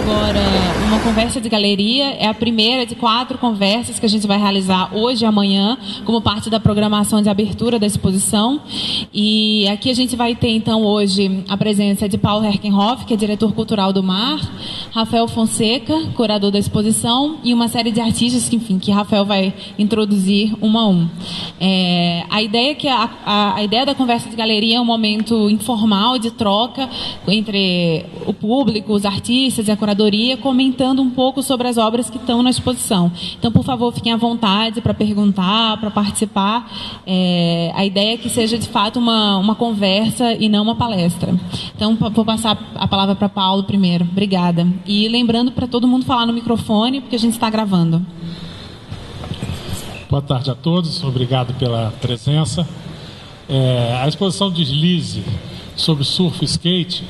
agora uma conversa de galeria. É a primeira de 4 conversas que a gente vai realizar hoje e amanhã, como parte da programação de abertura da exposição. E aqui a gente vai ter, então, hoje a presença de Paulo Herkenhoff, que é diretor cultural do MAR, Rafael Fonseca, curador da exposição, e uma série de artistas que Rafael vai introduzir um a um. A ideia é que a ideia da conversa de galeria é um momento informal de troca entre o público, os artistas e a curadoria, comentando um pouco sobre as obras que estão na exposição. Então, por favor, fiquem à vontade para perguntar, para participar. A ideia é que seja, de fato, uma conversa e não uma palestra. Então, vou passar a palavra para Paulo primeiro. Obrigada. E lembrando para todo mundo falar no microfone, porque a gente está gravando. Boa tarde a todos, obrigado pela presença. A exposição Deslize sobre surf e skate,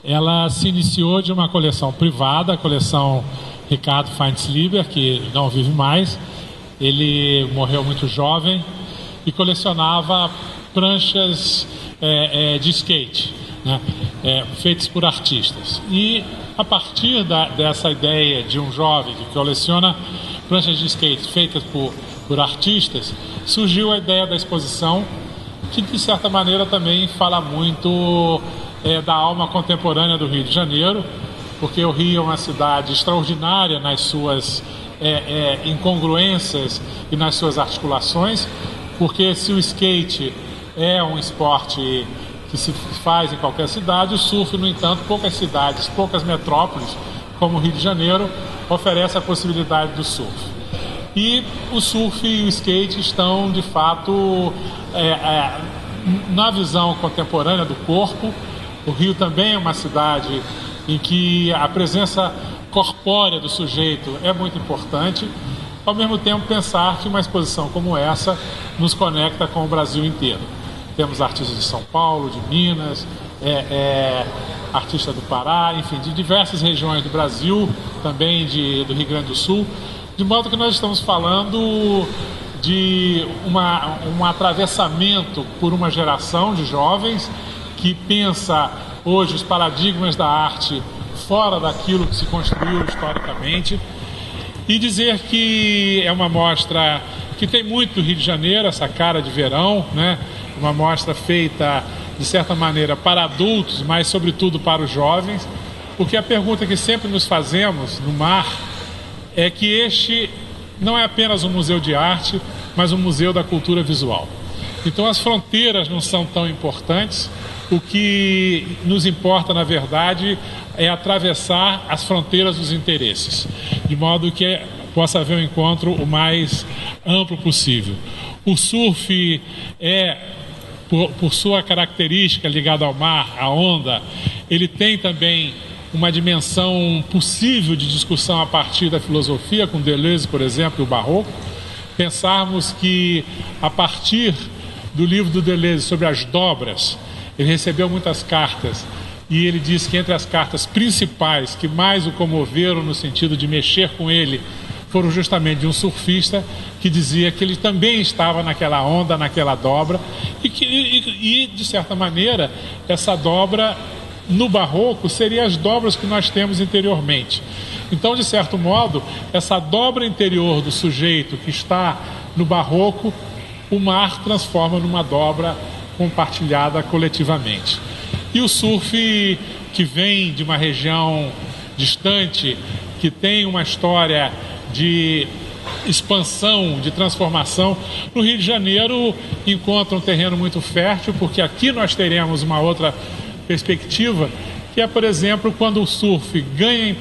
ela se iniciou de uma coleção privada, a coleção Ricardo Feindslieber, que não vive mais. Ele morreu muito jovem e colecionava pranchas de skate, né, feitas por artistas. E a partir dessa ideia de um jovem que coleciona pranchas de skate feitas por artistas, surgiu a ideia da exposição, que de certa maneira também fala muito da alma contemporânea do Rio de Janeiro, porque o Rio é uma cidade extraordinária nas suas incongruências e nas suas articulações, porque se o skate é um esporte que se faz em qualquer cidade, o surf, no entanto, poucas cidades, poucas metrópoles, como o Rio de Janeiro, oferece a possibilidade do surf. E o surf e o skate estão, de fato, na visão contemporânea do corpo. O Rio também é uma cidade em que a presença corpórea do sujeito é muito importante. Ao mesmo tempo, pensar que uma exposição como essa nos conecta com o Brasil inteiro. Temos artistas de São Paulo, de Minas, artistas do Pará, enfim, de diversas regiões do Brasil, também do Rio Grande do Sul. De modo que nós estamos falando de um atravessamento por uma geração de jovens que pensa hoje os paradigmas da arte fora daquilo que se construiu historicamente, e dizer que é uma mostra que tem muito do Rio de Janeiro, essa cara de verão, né? Uma mostra feita, de certa maneira, para adultos, mas sobretudo para os jovens, porque a pergunta que sempre nos fazemos no MAR é que este não é apenas um museu de arte, mas um museu da cultura visual. Então as fronteiras não são tão importantes. O que nos importa, na verdade, é atravessar as fronteiras dos interesses, de modo que possa haver um encontro o mais amplo possível. O surf por sua característica ligada ao mar, à onda, ele tem também uma dimensão possível de discussão a partir da filosofia, com Deleuze, por exemplo, e o Barroco. Pensarmos que, a partir do livro do Deleuze sobre as dobras, ele recebeu muitas cartas, e ele diz que entre as cartas principais que mais o comoveram no sentido de mexer com ele, foram justamente de um surfista que dizia que ele também estava naquela onda, naquela dobra, e de certa maneira, essa dobra no Barroco seria as dobras que nós temos interiormente. Então, de certo modo, essa dobra interior do sujeito que está no Barroco, o mar transforma numa dobra compartilhada coletivamente. E o surf, que vem de uma região distante, que tem uma história de expansão, de transformação, no Rio de Janeiro encontra um terreno muito fértil, porque aqui nós teremos uma outra perspectiva, que é, por exemplo, quando o surf ganha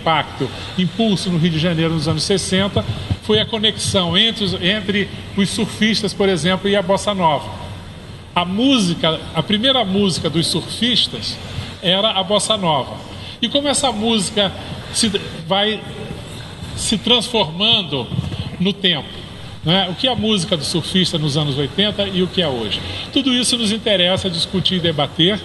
impulso no Rio de Janeiro nos anos 60, foi a conexão entre os surfistas, por exemplo, e a bossa nova. A primeira música dos surfistas era a bossa nova. E como essa música vai se transformando no tempo, né? O que é a música do surfista nos anos 80 e o que é hoje. Tudo isso nos interessa discutir e debater.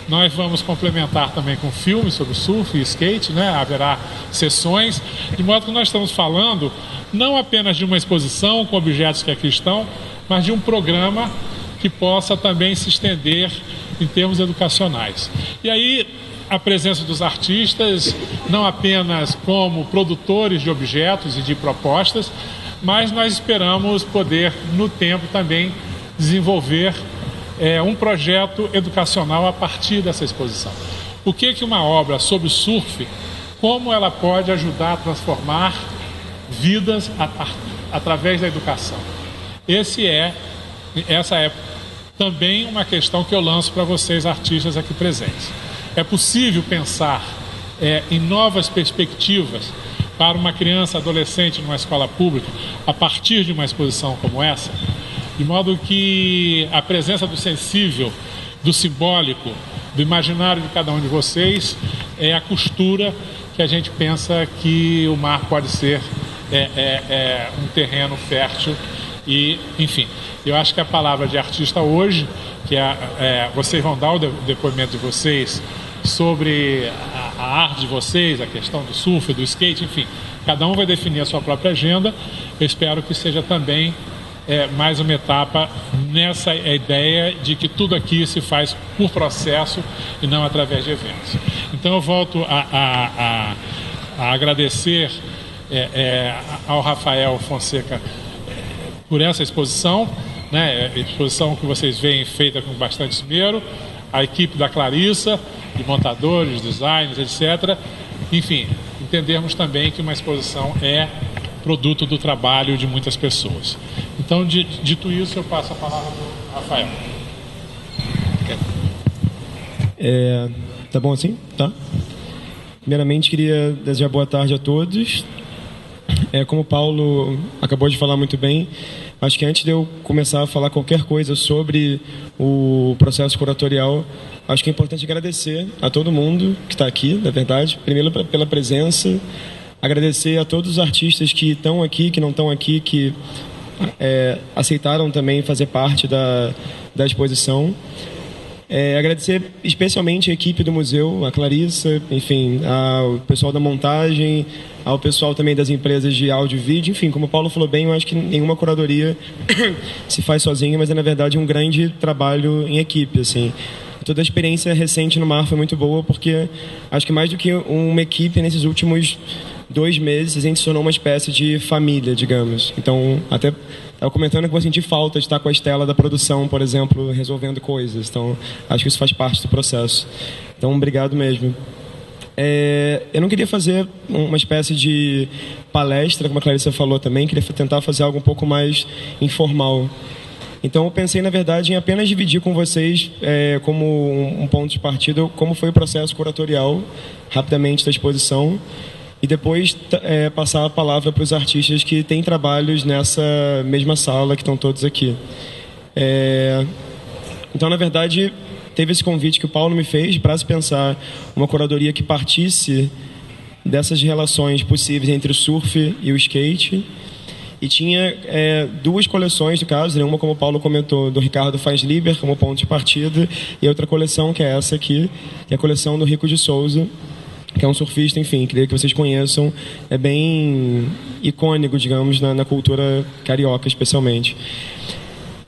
Nós vamos complementar também com filmes sobre surf e skate, né? Haverá sessões, de modo que nós estamos falando não apenas de uma exposição com objetos que aqui estão, mas de um programa que possa também se estender em termos educacionais. E aí, a presença dos artistas, não apenas como produtores de objetos e de propostas, mas nós esperamos poder, no tempo, também desenvolver um projeto educacional a partir dessa exposição. O que uma obra sobre surf, como ela pode ajudar a transformar vidas através da educação? Essa é também uma questão que eu lanço para vocês, artistas aqui presentes. É possível pensar em novas perspectivas para uma criança, adolescente numa escola pública a partir de uma exposição como essa? De modo que a presença do sensível, do simbólico, do imaginário de cada um de vocês é a costura que a gente pensa que o mar pode ser um terreno fértil. E, enfim, eu acho que a palavra de artista hoje, que vocês vão dar o depoimento de vocês sobre a arte de vocês, a questão do surf, do skate, enfim, cada um vai definir a sua própria agenda. Eu espero que seja também mais uma etapa nessa ideia de que tudo aqui se faz por processo e não através de eventos. Então eu volto a agradecer ao Rafael Fonseca por essa exposição, né? Exposição que vocês veem feita com bastante esmero, a equipe da Clarissa, de montadores, designers, etc. Enfim, entendermos também que uma exposição é produto do trabalho de muitas pessoas. Então, dito isso, eu passo a palavra para o Rafael. Tá bom assim? Tá. Primeiramente, queria desejar boa tarde a todos. Como o Paulo acabou de falar muito bem, acho que antes de eu começar a falar qualquer coisa sobre o processo curatorial, acho que é importante agradecer a todo mundo que está aqui, na verdade, primeiro pela presença, agradecer a todos os artistas que estão aqui, que não estão aqui, que aceitaram também fazer parte da exposição. Agradecer especialmente a equipe do museu, a Clarissa, enfim, ao pessoal da montagem, ao pessoal também das empresas de áudio e vídeo. Enfim, como o Paulo falou bem, eu acho que nenhuma curadoria se faz sozinha, mas é na verdade um grande trabalho em equipe, assim. Toda a experiência recente no mar foi muito boa, porque acho que mais do que uma equipe, nesses últimos 2 meses, a gente se tornou uma espécie de família, digamos. Então, até estava comentando que vou sentir falta de estar com a Estela da produção, por exemplo, resolvendo coisas. Então, acho que isso faz parte do processo. Então, obrigado mesmo. Eu não queria fazer uma espécie de palestra, como a Clarissa falou também, queria tentar fazer algo um pouco mais informal. Então, eu pensei, na verdade, em apenas dividir com vocês, como um ponto de partida, como foi o processo curatorial, rapidamente, da exposição, e depois passar a palavra para os artistas que têm trabalhos nessa mesma sala, que estão todos aqui. Então, na verdade, teve esse convite que o Paulo me fez para se pensar uma curadoria que partisse dessas relações possíveis entre o surf e o skate. E tinha 2 coleções, no caso, né? Uma, como o Paulo comentou, do Ricardo Faisliber como ponto de partida, e outra coleção, que é essa aqui, que é a coleção do Rico de Souza, que é um surfista, enfim, queria que vocês conheçam, é bem icônico, digamos, na cultura carioca, especialmente.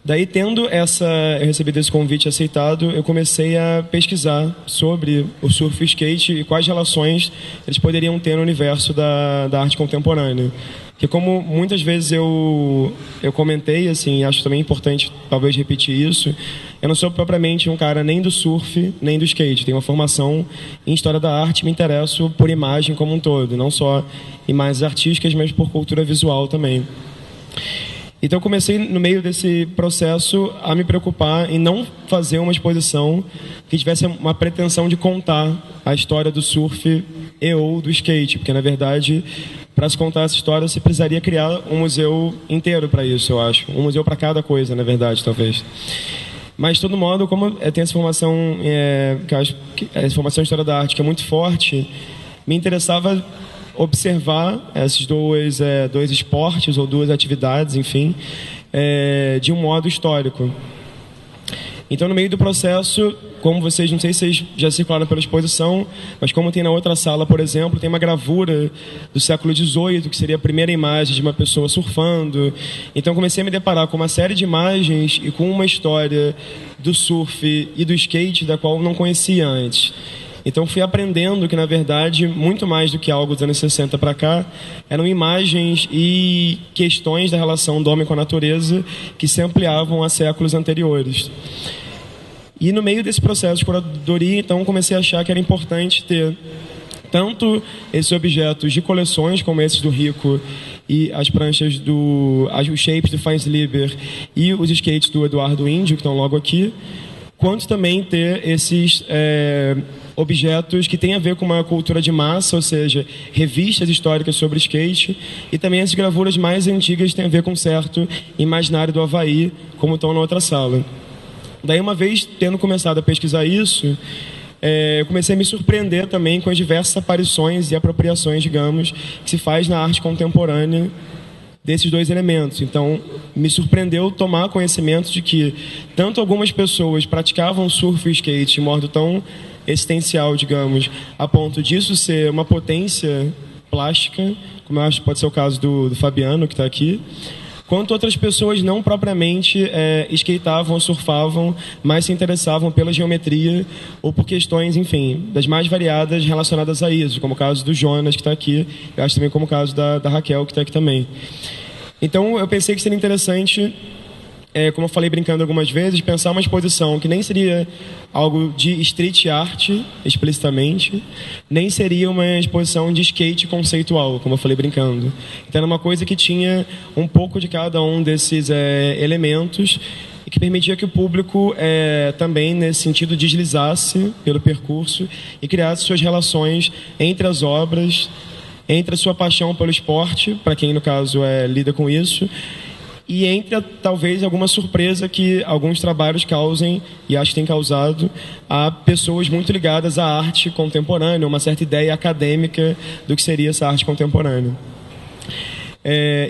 Daí, tendo eu recebido esse convite aceitado, eu comecei a pesquisar sobre o surf e o skate e quais relações eles poderiam ter no universo da arte contemporânea. Porque, como muitas vezes eu comentei, assim, acho também importante talvez repetir isso, eu não sou propriamente um cara nem do surf, nem do skate. Tenho uma formação em História da Arte, me interesso por imagem como um todo, não só imagens artísticas, mas por cultura visual também. Então, eu comecei, no meio desse processo, a me preocupar em não fazer uma exposição que tivesse uma pretensão de contar a história do surf e ou do skate, porque, na verdade, para se contar essa história, você precisaria criar um museu inteiro para isso, eu acho. Um museu para cada coisa, na verdade, talvez. Mas, de todo modo, como eu tenho essa formação, que eu acho que essa formação em História da Arte, que é muito forte, me interessava observar esses dois esportes ou 2 atividades, enfim, de um modo histórico. Então, no meio do processo, como vocês, não sei se vocês já circularam pela exposição, mas como tem na outra sala, por exemplo, tem uma gravura do século XVIII, que seria a primeira imagem de uma pessoa surfando. Então, comecei a me deparar com uma série de imagens e com uma história do surf e do skate da qual eu não conhecia antes. Então fui aprendendo que, na verdade, muito mais do que algo dos anos 60 para cá, eram imagens e questões da relação do homem com a natureza que se ampliavam a séculos anteriores. E no meio desse processo de curadoria, então, comecei a achar que era importante ter tanto esses objetos de coleções, como esses do Rico, e as pranchas os shapes do Feinslieber e os skates do Eduardo Índio, que estão logo aqui, quanto também ter esses objetos que têm a ver com uma cultura de massa, ou seja, revistas históricas sobre skate, e também essas gravuras mais antigas que têm a ver com um certo imaginário do Havaí, como estão na outra sala. Daí, uma vez tendo começado a pesquisar isso, eu comecei a me surpreender também com as diversas aparições e apropriações, digamos, que se faz na arte contemporânea desses dois elementos. Então, me surpreendeu tomar conhecimento de que tanto algumas pessoas praticavam surf e skate de modo tão existencial, digamos, a ponto disso ser uma potência plástica, como eu acho que pode ser o caso do Fabiano, que está aqui, quanto outras pessoas não propriamente skateavam ou surfavam, mas se interessavam pela geometria ou por questões, enfim, das mais variadas relacionadas a isso, como o caso do Jonas, que está aqui, eu acho também como o caso da Raquel, que está aqui também. Então, eu pensei que seria interessante, como eu falei brincando algumas vezes, pensar uma exposição que nem seria algo de street art, explicitamente, nem seria uma exposição de skate conceitual, como eu falei brincando. Então, era uma coisa que tinha um pouco de cada um desses elementos e que permitia que o público também, nesse sentido, deslizasse pelo percurso e criasse suas relações entre as obras, entre a sua paixão pelo esporte, para quem, no caso, lida com isso, e entre, talvez, alguma surpresa que alguns trabalhos causem, e acho que tem causado, a pessoas muito ligadas à arte contemporânea, uma certa ideia acadêmica do que seria essa arte contemporânea.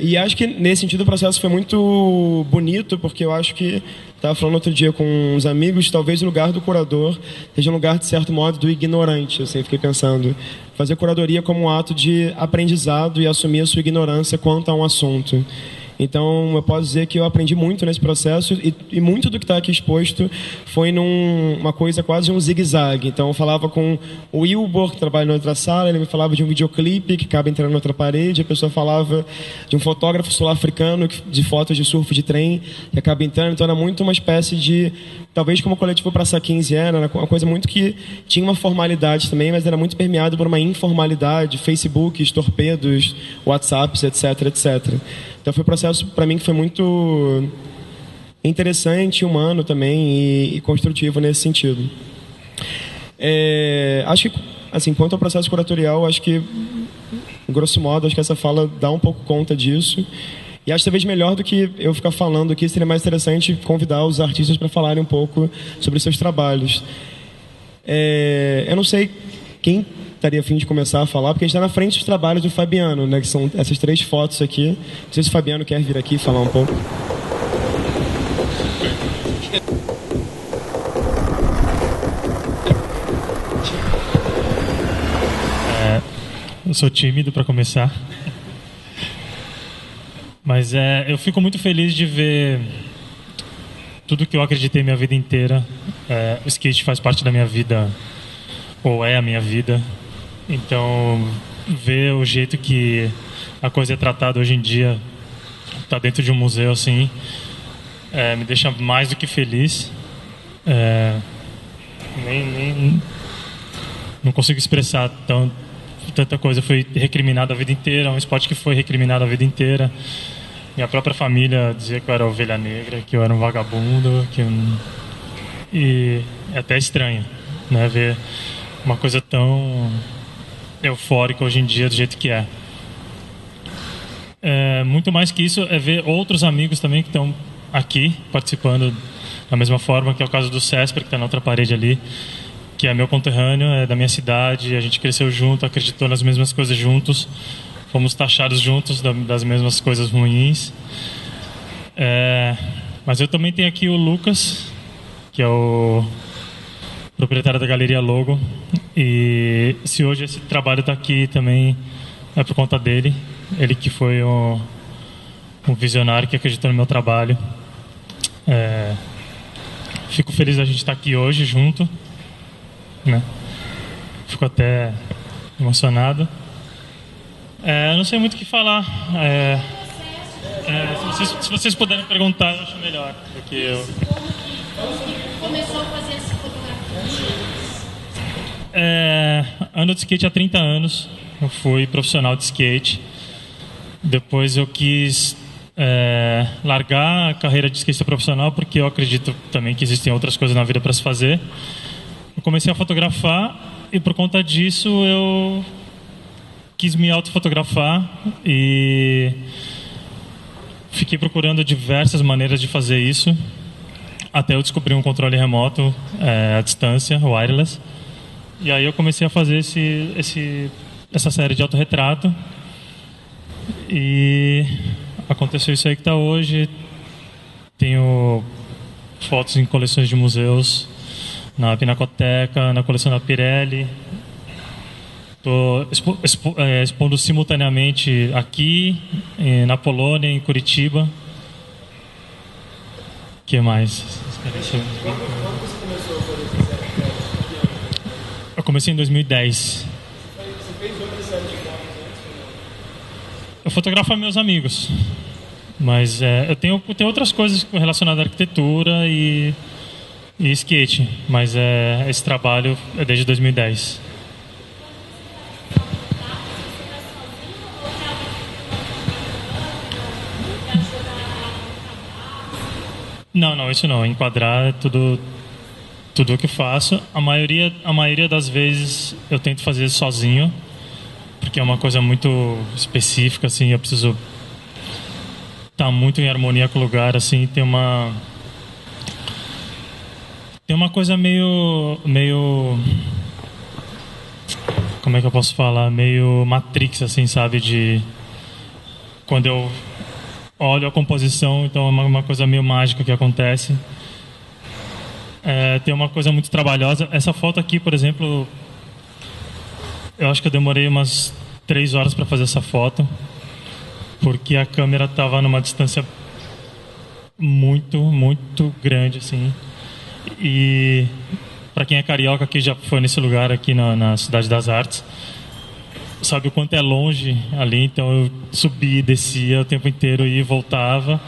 E acho que, nesse sentido, o processo foi muito bonito, porque eu acho que, estava falando outro dia com uns amigos, talvez o lugar do curador seja um lugar, de certo modo, do ignorante. Assim, fiquei pensando, fazer curadoria como um ato de aprendizado e assumir a sua ignorância quanto a um assunto. Então, eu posso dizer que eu aprendi muito nesse processo e muito do que está aqui exposto foi numa coisa quase um zigue-zague. Então, eu falava com o Wilbur, que trabalha na outra sala, ele me falava de um videoclipe que acaba entrando na outra parede, a pessoa falava de um fotógrafo sul-africano de fotos de surf de trem que acaba entrando. Então, era muito uma espécie de, talvez como o coletivo Praça 15 era uma coisa muito que tinha uma formalidade também, mas era muito permeado por uma informalidade, Facebooks, torpedos, WhatsApps, etc, etc. Então foi um processo, para mim, que foi muito interessante, humano também e construtivo nesse sentido. Acho que, assim, quanto ao processo curatorial, acho que, grosso modo, acho que essa fala dá um pouco conta disso. E acho que talvez melhor do que eu ficar falando aqui, seria mais interessante convidar os artistas para falarem um pouco sobre seus trabalhos. Eu não sei quem estaria a fim de começar a falar, porque a gente está na frente dos trabalhos do Fabiano, né, que são essas 3 fotos aqui. Não sei se o Fabiano quer vir aqui falar um pouco. Eu sou tímido para começar, mas eu fico muito feliz de ver tudo que eu acreditei minha vida inteira. O skate faz parte da minha vida, ou é a minha vida. Então, ver o jeito que a coisa é tratada hoje em dia, tá dentro de um museu assim, me deixa mais do que feliz. Não consigo expressar tanta coisa. Foi recriminado a vida inteira, um esporte que foi recriminado a vida inteira. Minha própria família dizia que eu era ovelha negra, que eu era um vagabundo, e é até estranho, né, ver uma coisa tão eufórica hoje em dia do jeito que é. Muito mais que isso é ver outros amigos também que estão aqui participando da mesma forma, que é o caso do Césper, que está na outra parede ali, que é meu conterrâneo, é da minha cidade, a gente cresceu junto, acreditou nas mesmas coisas juntos, fomos taxados juntos das mesmas coisas ruins. Mas eu também tenho aqui o Lucas, que é o proprietário da Galeria Logo, e se hoje esse trabalho está aqui também é por conta dele, ele que foi um visionário que acreditou no meu trabalho. Fico feliz da gente estar aqui hoje junto, né? fico até emocionado. Eu não sei muito o que falar. Se vocês puderem perguntar, eu acho melhor do que eu. Começou a fazer essa fotografia? Ando de skate há 30 anos. Eu fui profissional de skate. Depois eu quis largar a carreira de skatista profissional, porque eu acredito também que existem outras coisas na vida para se fazer. Eu comecei a fotografar e por conta disso eu quis me autofotografar e fiquei procurando diversas maneiras de fazer isso até eu descobri um controle remoto à distância, wireless. E aí eu comecei a fazer essa série de autorretrato e aconteceu isso aí que está hoje. Tenho fotos em coleções de museus, na Pinacoteca, na coleção da Pirelli. Estou expondo simultaneamente aqui, na Polônia, em Curitiba. O que mais? Eu comecei em 2010. Eu fotografo meus amigos, mas eu tenho outras coisas relacionadas à arquitetura e skate, mas esse trabalho é desde 2010. Não, isso não. Enquadrar é tudo o que faço. A maioria das vezes eu tento fazer sozinho, porque é uma coisa muito específica, assim, eu preciso estar muito em harmonia com o lugar, assim, tem uma coisa meio como é que eu posso falar? Meio Matrix, assim, sabe? De quando eu olho a composição, então é uma coisa meio mágica que acontece. Tem uma coisa muito trabalhosa. Essa foto aqui, por exemplo, eu acho que eu demorei umas 3 horas para fazer essa foto, porque a câmera estava numa distância muito, muito grande, assim. E para quem é carioca, que já foi nesse lugar aqui na Cidade das Artes, sabe o quanto é longe ali. Então eu subia e descia o tempo inteiro e voltava.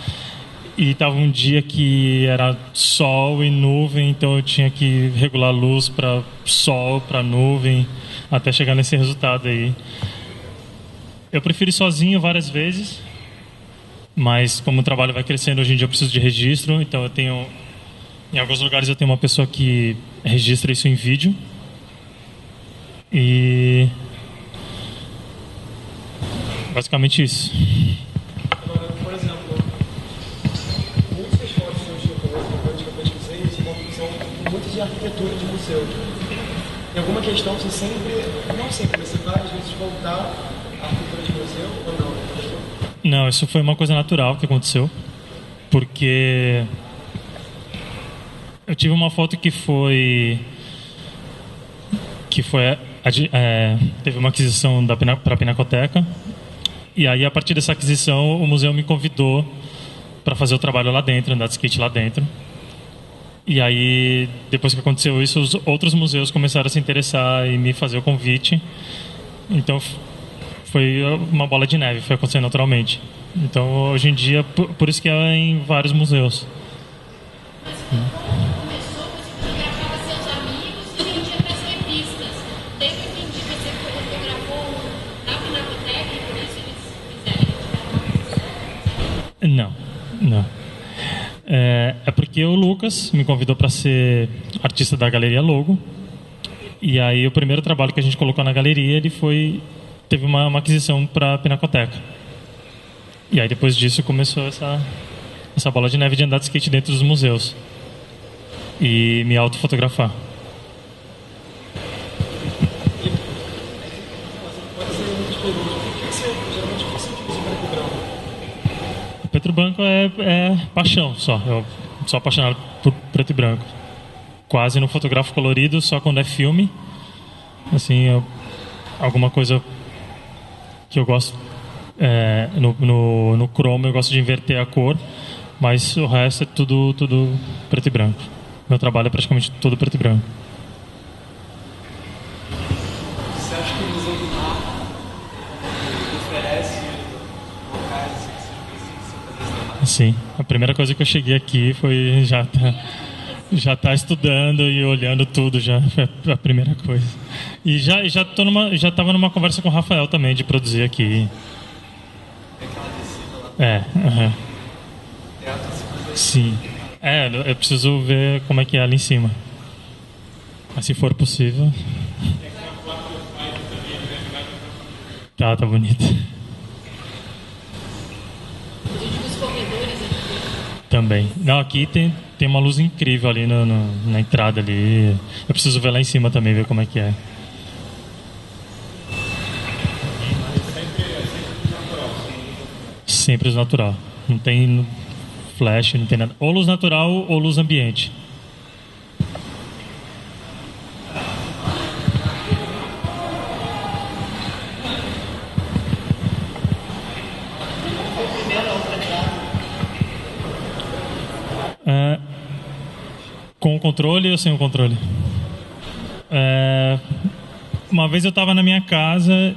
E estava um dia que era sol e nuvem, então eu tinha que regular a luz para sol, para nuvem, até chegar nesse resultado aí. Eu prefiro ir sozinho várias vezes, mas como o trabalho vai crescendo, hoje em dia eu preciso de registro, então eu tenho, em alguns lugares eu tenho uma pessoa que registra isso em vídeo. E basicamente isso. Agora, por exemplo, muitas fotos que eu pesquisei são muitas de arquitetura de museu. Tem alguma questão você sempre, não sempre, mas você várias vezes voltar à arquitetura de museu ou não? Não, isso foi uma coisa natural que aconteceu, porque eu tive uma foto que teve uma aquisição para a Pinacoteca, e aí a partir dessa aquisição o museu me convidou para fazer o trabalho lá dentro, andar de skate lá dentro. E aí, depois que aconteceu isso, os outros museus começaram a se interessar e me fazer o convite. Então foi uma bola de neve, foi acontecendo naturalmente. Então hoje em dia, por isso que é em vários museus. Mas começou, você fotografava seus amigos e vendia para as revistas. Daí eu entendi que você fotografou na Pinacoteca e por isso eles quiserem. Não. É porque o Lucas me convidou para ser artista da Galeria Logo. E aí o primeiro trabalho que a gente colocou na galeria, teve uma aquisição para a Pinacoteca. E aí depois disso começou essa bola de neve de andar de skate dentro dos museus e me autofotografar. Preto e branco é paixão só. Eu sou apaixonado por preto e branco. Quase não fotografo colorido, só quando é filme. Assim, alguma coisa que eu gosto. No cromo eu gosto de inverter a cor, mas o resto é tudo preto e branco. Meu trabalho é praticamente todo preto e branco. Sim, a primeira coisa que eu cheguei aqui foi já tá estudando e olhando tudo, já foi a primeira coisa. E já estava numa conversa com o Rafael também de produzir aqui. Sim. Eu preciso ver como é que é ali em cima. Mas se for possível. Tá bonito. Também. Não, aqui tem uma luz incrível ali na entrada ali. Eu preciso ver lá em cima também, ver como é que é. Sempre luz natural. Não tem flash, não tem nada. Ou luz natural ou luz ambiente. Com o controle ou sem o controle? Uma vez eu estava na minha casa,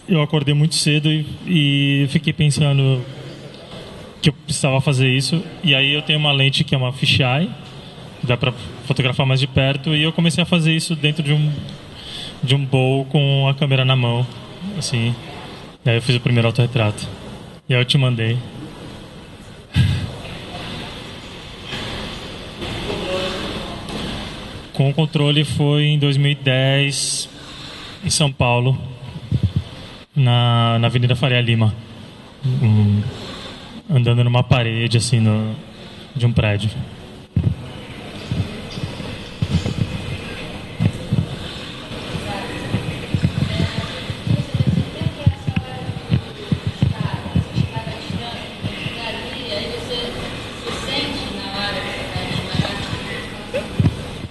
eu acordei muito cedo e fiquei pensando que eu precisava fazer isso. E aí eu tenho uma lente que é uma fisheye, dá para fotografar mais de perto, e eu comecei a fazer isso dentro de um bowl com a câmera na mão, assim. E aí eu fiz o primeiro autorretrato. E aí eu te mandei. Com o controle foi em 2010, em São Paulo, na Avenida Faria Lima, andando numa parede assim de um prédio.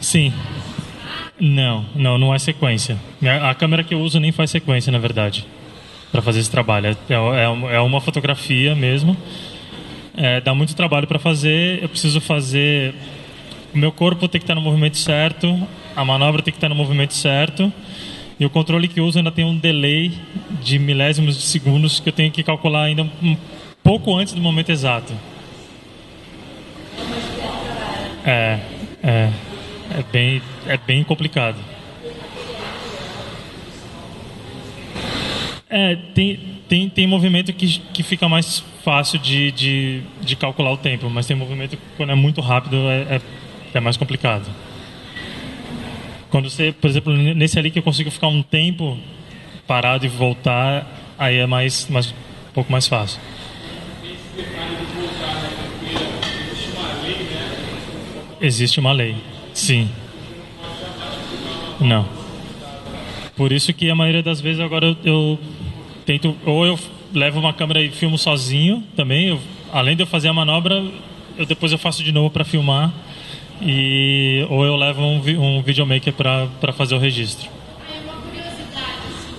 Sim. Não é sequência. A câmera que eu uso nem faz sequência, na verdade, para fazer esse trabalho. É uma fotografia mesmo. Dá muito trabalho para fazer. Eu preciso fazer... O meu corpo tem que estar no movimento certo, a manobra tem que estar no movimento certo, e o controle que eu uso ainda tem um delay de milésimos de segundos que eu tenho que calcular ainda um pouco antes do momento exato. É bem complicado. Tem movimento que fica mais fácil de calcular o tempo, mas tem movimento que, quando é muito rápido, é mais complicado. Quando você, por exemplo, nesse ali que eu consigo ficar um tempo parado e voltar, aí é um pouco mais fácil. Existe uma lei, sim. Não. Por isso que a maioria das vezes agora eu tento, ou eu levo uma câmera e filmo sozinho também, além de eu fazer a manobra, depois eu faço de novo para filmar, ou eu levo um videomaker para fazer o registro. É uma curiosidade, assim,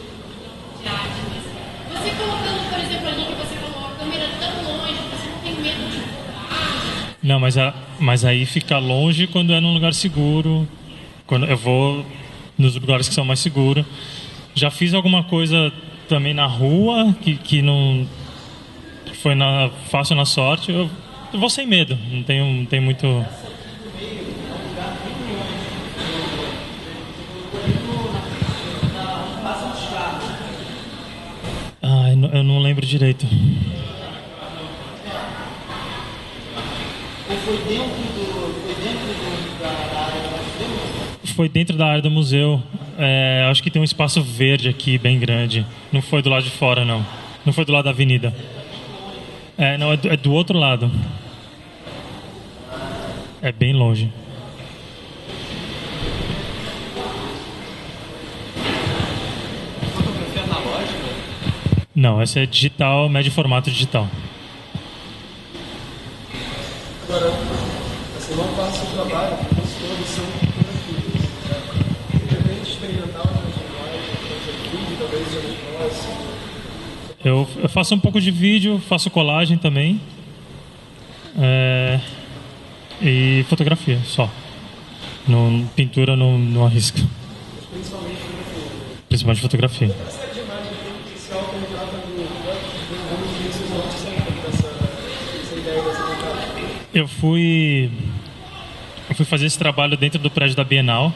de arte mesmo. Você colocando, por exemplo, ali que você colocou a câmera tão longe, você não tem medo de voar? Não, mas aí fica longe quando é num lugar seguro, quando eu vou nos lugares que são mais seguros. Já fiz alguma coisa também na rua que não foi fácil na sorte. Eu vou sem medo, não tem muito. Eu não lembro direito. Foi dentro da área do museu. Acho que tem um espaço verde aqui, bem grande. Não foi do lado de fora, não. Não foi do lado da avenida. Não, é do outro lado. É bem longe. Fotografia analógica? Não, essa é digital, médio formato digital. Agora, você não passa o trabalho, todos são fotografias. De repente, experimentar uma vídeo, talvez de eu faço um pouco de vídeo, faço colagem também. E fotografia, só. Pintura não arrisco. Principalmente fotografia. ideia dessa brincadeira? Eu fui fazer esse trabalho dentro do prédio da Bienal.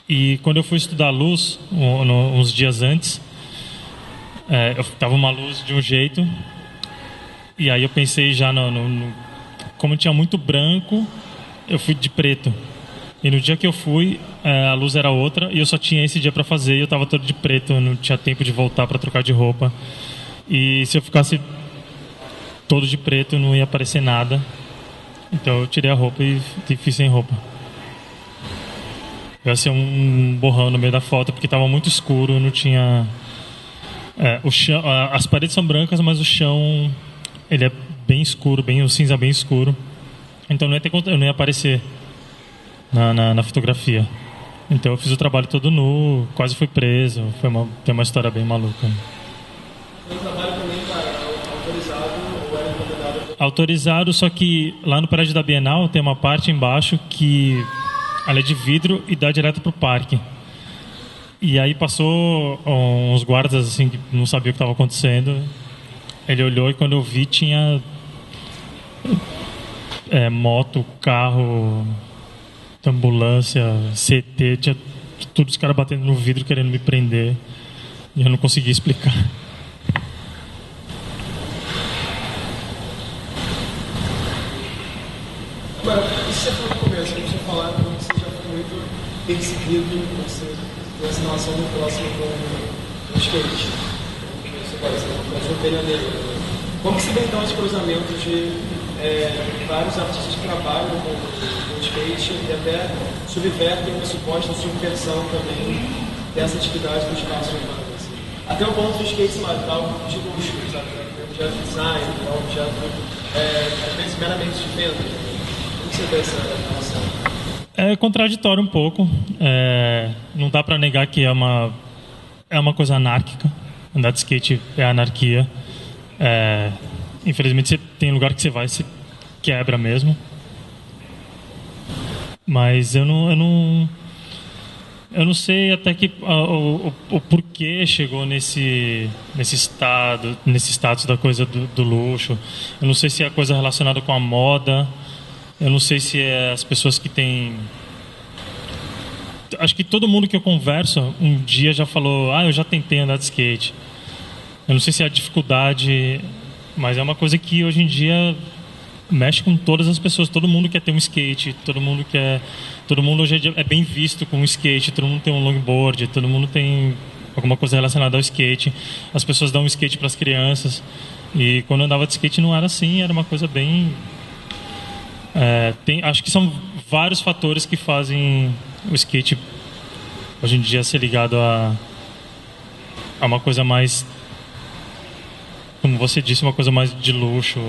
E quando eu fui estudar luz, uns dias antes, eu tava uma luz de um jeito. E aí eu pensei já como tinha muito branco, eu fui de preto. E no dia que eu fui, a luz era outra e eu só tinha esse dia para fazer e eu estava todo de preto, eu não tinha tempo de voltar para trocar de roupa. E se eu ficasse todo de preto, não ia aparecer nada. Então eu tirei a roupa e fiz sem roupa. Ia ser um borrão no meio da foto porque estava muito escuro, não tinha... o chão, as paredes são brancas, mas o chão ele é bem escuro, um cinza bem escuro. Então eu não ia aparecer na fotografia. Então eu fiz o trabalho todo nu, quase fui preso. Tem uma história bem maluca. O trabalho também está autorizado ou era encomendado? Autorizado, só que lá no prédio da Bienal tem uma parte embaixo que ela é de vidro e dá direto pro parque. E aí passou uns guardas assim que não sabiam o que estava acontecendo. Ele olhou e quando eu vi tinha moto, carro, ambulância, CT, tinha todos os caras batendo no vidro querendo me prender e eu não conseguia explicar. Agora, isso você falou no começo, a gente tinha falado que você já foi muito perseguido, você tem essa relação muito próxima com o skate. Você parece uma opinião. Como que se vê então esse cruzamento de vários artistas que trabalham com skate e até subvertem uma suposta subversão também dessa atividade do espaço urbano? Assim. Até o ponto do skate ser algo de luxo, sabe? Objeto de design, objeto às vezes meramente de venda. Como você vê essa relação? É contraditório um pouco. Não dá para negar que é uma coisa anárquica. Andar de skate é anarquia. Infelizmente tem lugar que você vai e você quebra mesmo. Mas eu não sei até que o porquê chegou nesse status da coisa do luxo. Eu não sei se é coisa relacionada com a moda. Eu não sei se é as pessoas que têm... Acho que todo mundo que eu converso um dia já falou: eu já tentei andar de skate. Eu não sei se é a dificuldade, mas é uma coisa que hoje em dia mexe com todas as pessoas. Todo mundo quer ter um skate, todo mundo hoje é bem visto com um skate, todo mundo tem um longboard, todo mundo tem alguma coisa relacionada ao skate. As pessoas dão um skate para as crianças. E quando eu andava de skate não era assim, era uma coisa bem... acho que são vários fatores que fazem o skate hoje em dia ser ligado a uma coisa mais, como você disse, uma coisa mais de luxo.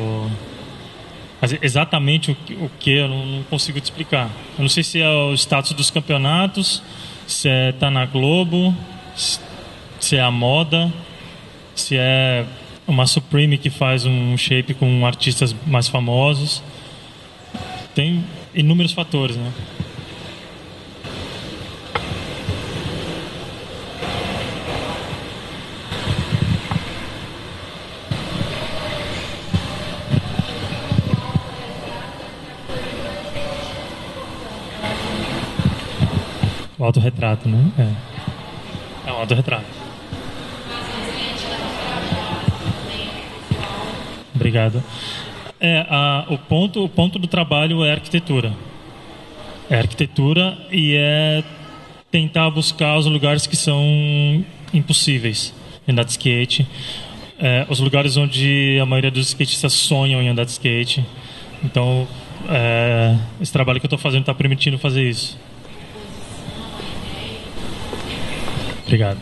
Mas exatamente o que eu não consigo te explicar. Eu não sei se é o status dos campeonatos, se tá na Globo, se é a moda, se é uma Supreme que faz um shape com artistas mais famosos. Tem inúmeros fatores, né? O autorretrato, né? É um autorretrato. Obrigado. O ponto do trabalho é a arquitetura. É arquitetura e é tentar buscar os lugares que são impossíveis em andar de skate. Os lugares onde a maioria dos skatistas sonham em andar de skate. Então, esse trabalho que eu estou fazendo está permitindo fazer isso. Obrigado.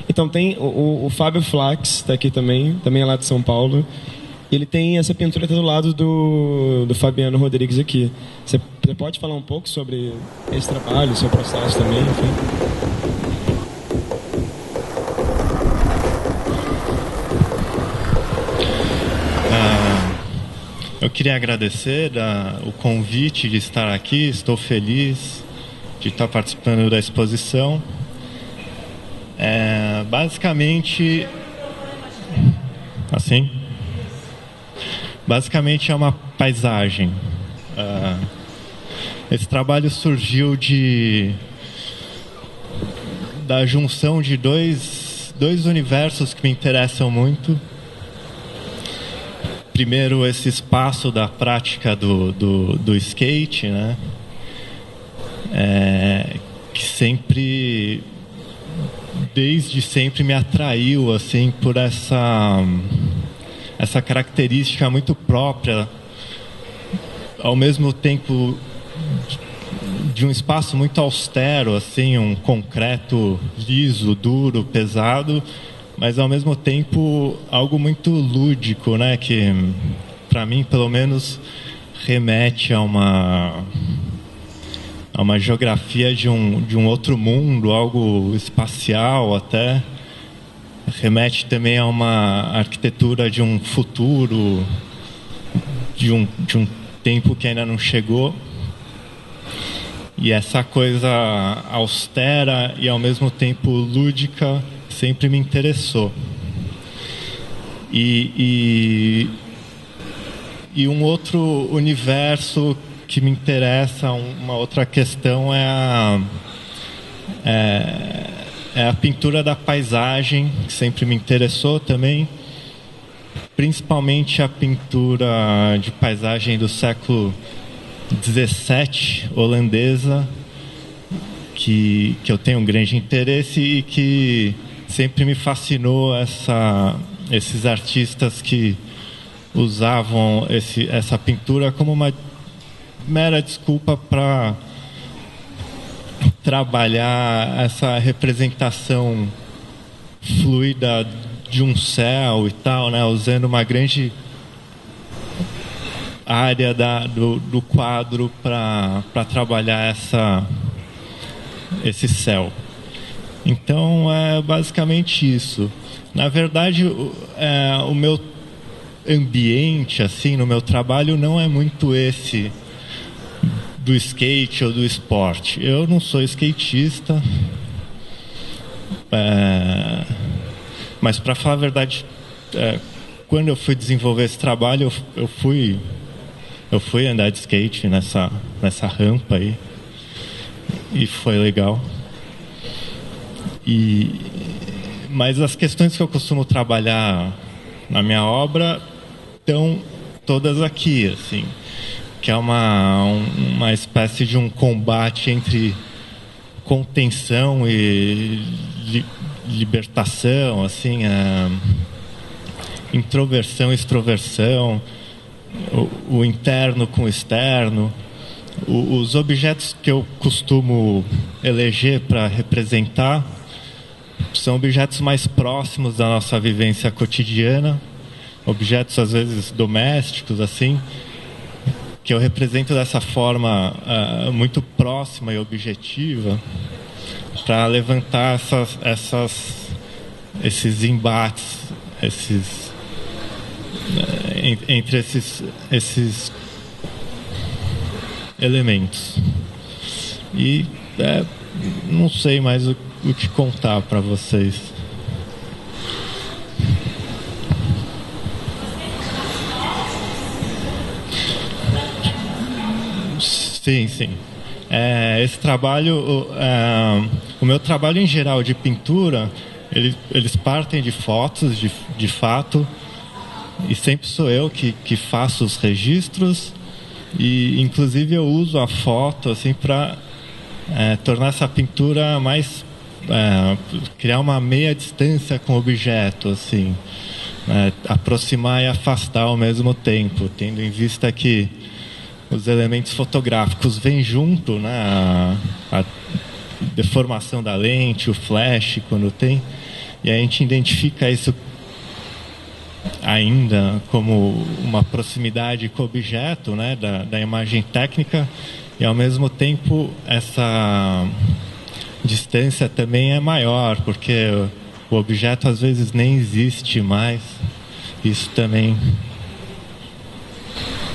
Então tem o Fábio Flax, está aqui também é lá de São Paulo. Ele tem essa pintura do lado do Fabiano Rodrigues aqui. Você pode falar um pouco sobre esse trabalho, seu processo também, enfim? Eu queria agradecer o convite de estar aqui. Estou feliz de estar participando da exposição. Basicamente, assim, basicamente é uma paisagem. Esse trabalho surgiu da junção de dois universos que me interessam muito. Primeiro, esse espaço da prática do skate, né? Que sempre, desde sempre, me atraiu assim por essa característica muito própria, ao mesmo tempo de um espaço muito austero, assim, um concreto liso, duro, pesado, mas ao mesmo tempo algo muito lúdico, né? Que, para mim, pelo menos, remete a uma geografia de um outro mundo, algo espacial até. Remete também a uma arquitetura de um futuro, de um tempo que ainda não chegou. E essa coisa austera e ao mesmo tempo lúdica sempre me interessou. E um outro universo que me interessa, uma outra questão é a pintura da paisagem, que sempre me interessou também, principalmente a pintura de paisagem do século 17, holandesa, que eu tenho um grande interesse e que sempre me fascinou esses artistas que usavam essa pintura como uma mera desculpa para trabalhar essa representação fluida de um céu e tal, né? Usando uma grande área do quadro para trabalhar esse céu. Então é basicamente isso. Na verdade, o meu ambiente assim no meu trabalho não é muito esse do skate ou do esporte. Eu não sou skatista, mas para falar a verdade, quando eu fui desenvolver esse trabalho, eu fui andar de skate nessa rampa aí, e foi legal. Mas as questões que eu costumo trabalhar na minha obra estão todas aqui, assim, que é uma espécie de um combate entre contenção e libertação, assim, introversão e extroversão, o interno com o externo. Os objetos que eu costumo eleger para representar são objetos mais próximos da nossa vivência cotidiana, objetos às vezes domésticos, assim, que eu represento dessa forma muito próxima e objetiva, para levantar esses embates, entre esses elementos. E não sei mais o que contar para vocês. Sim. Esse trabalho, o meu trabalho em geral de pintura, eles partem de fotos, de fato, e sempre sou eu que faço os registros, e inclusive eu uso a foto assim para tornar essa pintura mais, criar uma meia distância com o objeto, assim, aproximar e afastar ao mesmo tempo, tendo em vista que os elementos fotográficos vêm junto, né? A deformação da lente, o flash, quando tem, e a gente identifica isso ainda como uma proximidade com o objeto, né? Da imagem técnica, e ao mesmo tempo essa distância também é maior, porque o objeto às vezes nem existe mais. Isso também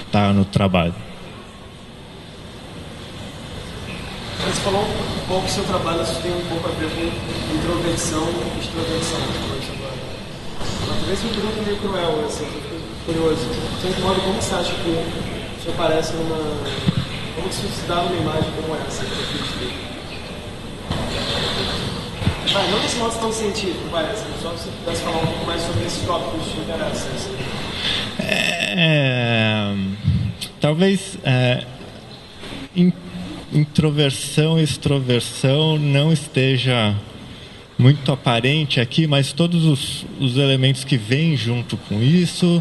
impactar no trabalho. Você falou um pouco do seu trabalho, isso tem um pouco a ver com introversão e extroversão. Talvez uma pergunta meio cruel, assim, eu fico curioso. De certo modo, como você acha que o senhor parece numa... Como se dá uma imagem como essa que eu fiz? Não desse modo tão científico, parece. Só se você pudesse falar um pouco mais sobre esses tópicos que te interessam. Assim. Talvez introversão e extroversão não esteja muito aparente aqui, mas todos os elementos que vêm junto com isso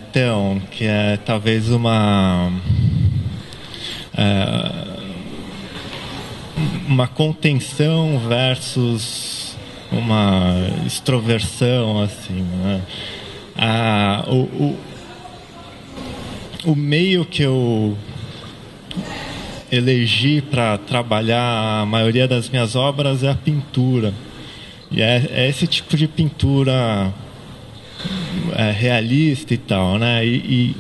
então, que é talvez uma contenção versus uma extroversão, assim, né? O meio que eu elegi para trabalhar a maioria das minhas obras é a pintura. E é esse tipo de pintura realista e tal, né? E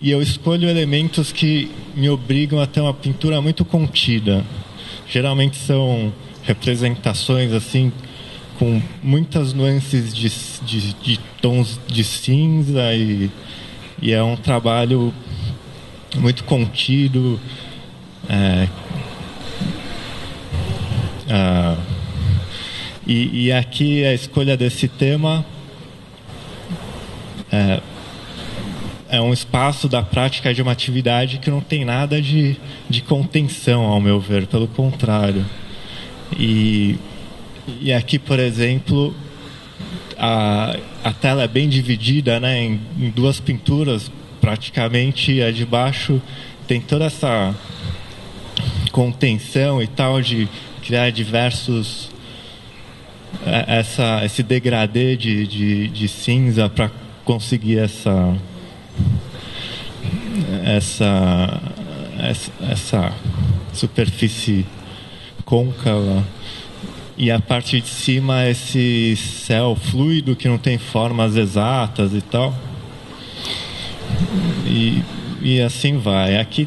eu escolho elementos que me obrigam a ter uma pintura muito contida. Geralmente são representações assim com muitas nuances de tons de cinza e é um trabalho muito contido. E aqui a escolha desse tema é um espaço da prática de uma atividade que não tem nada de contenção, ao meu ver, pelo contrário. E aqui, por exemplo, a tela é bem dividida, né, em duas pinturas, praticamente. A de baixo tem toda essa contenção e tal, de criar diversos... esse degradê de cinza para conseguir essa superfície côncava, e a parte de cima esse céu fluido que não tem formas exatas e tal, e assim vai. Aqui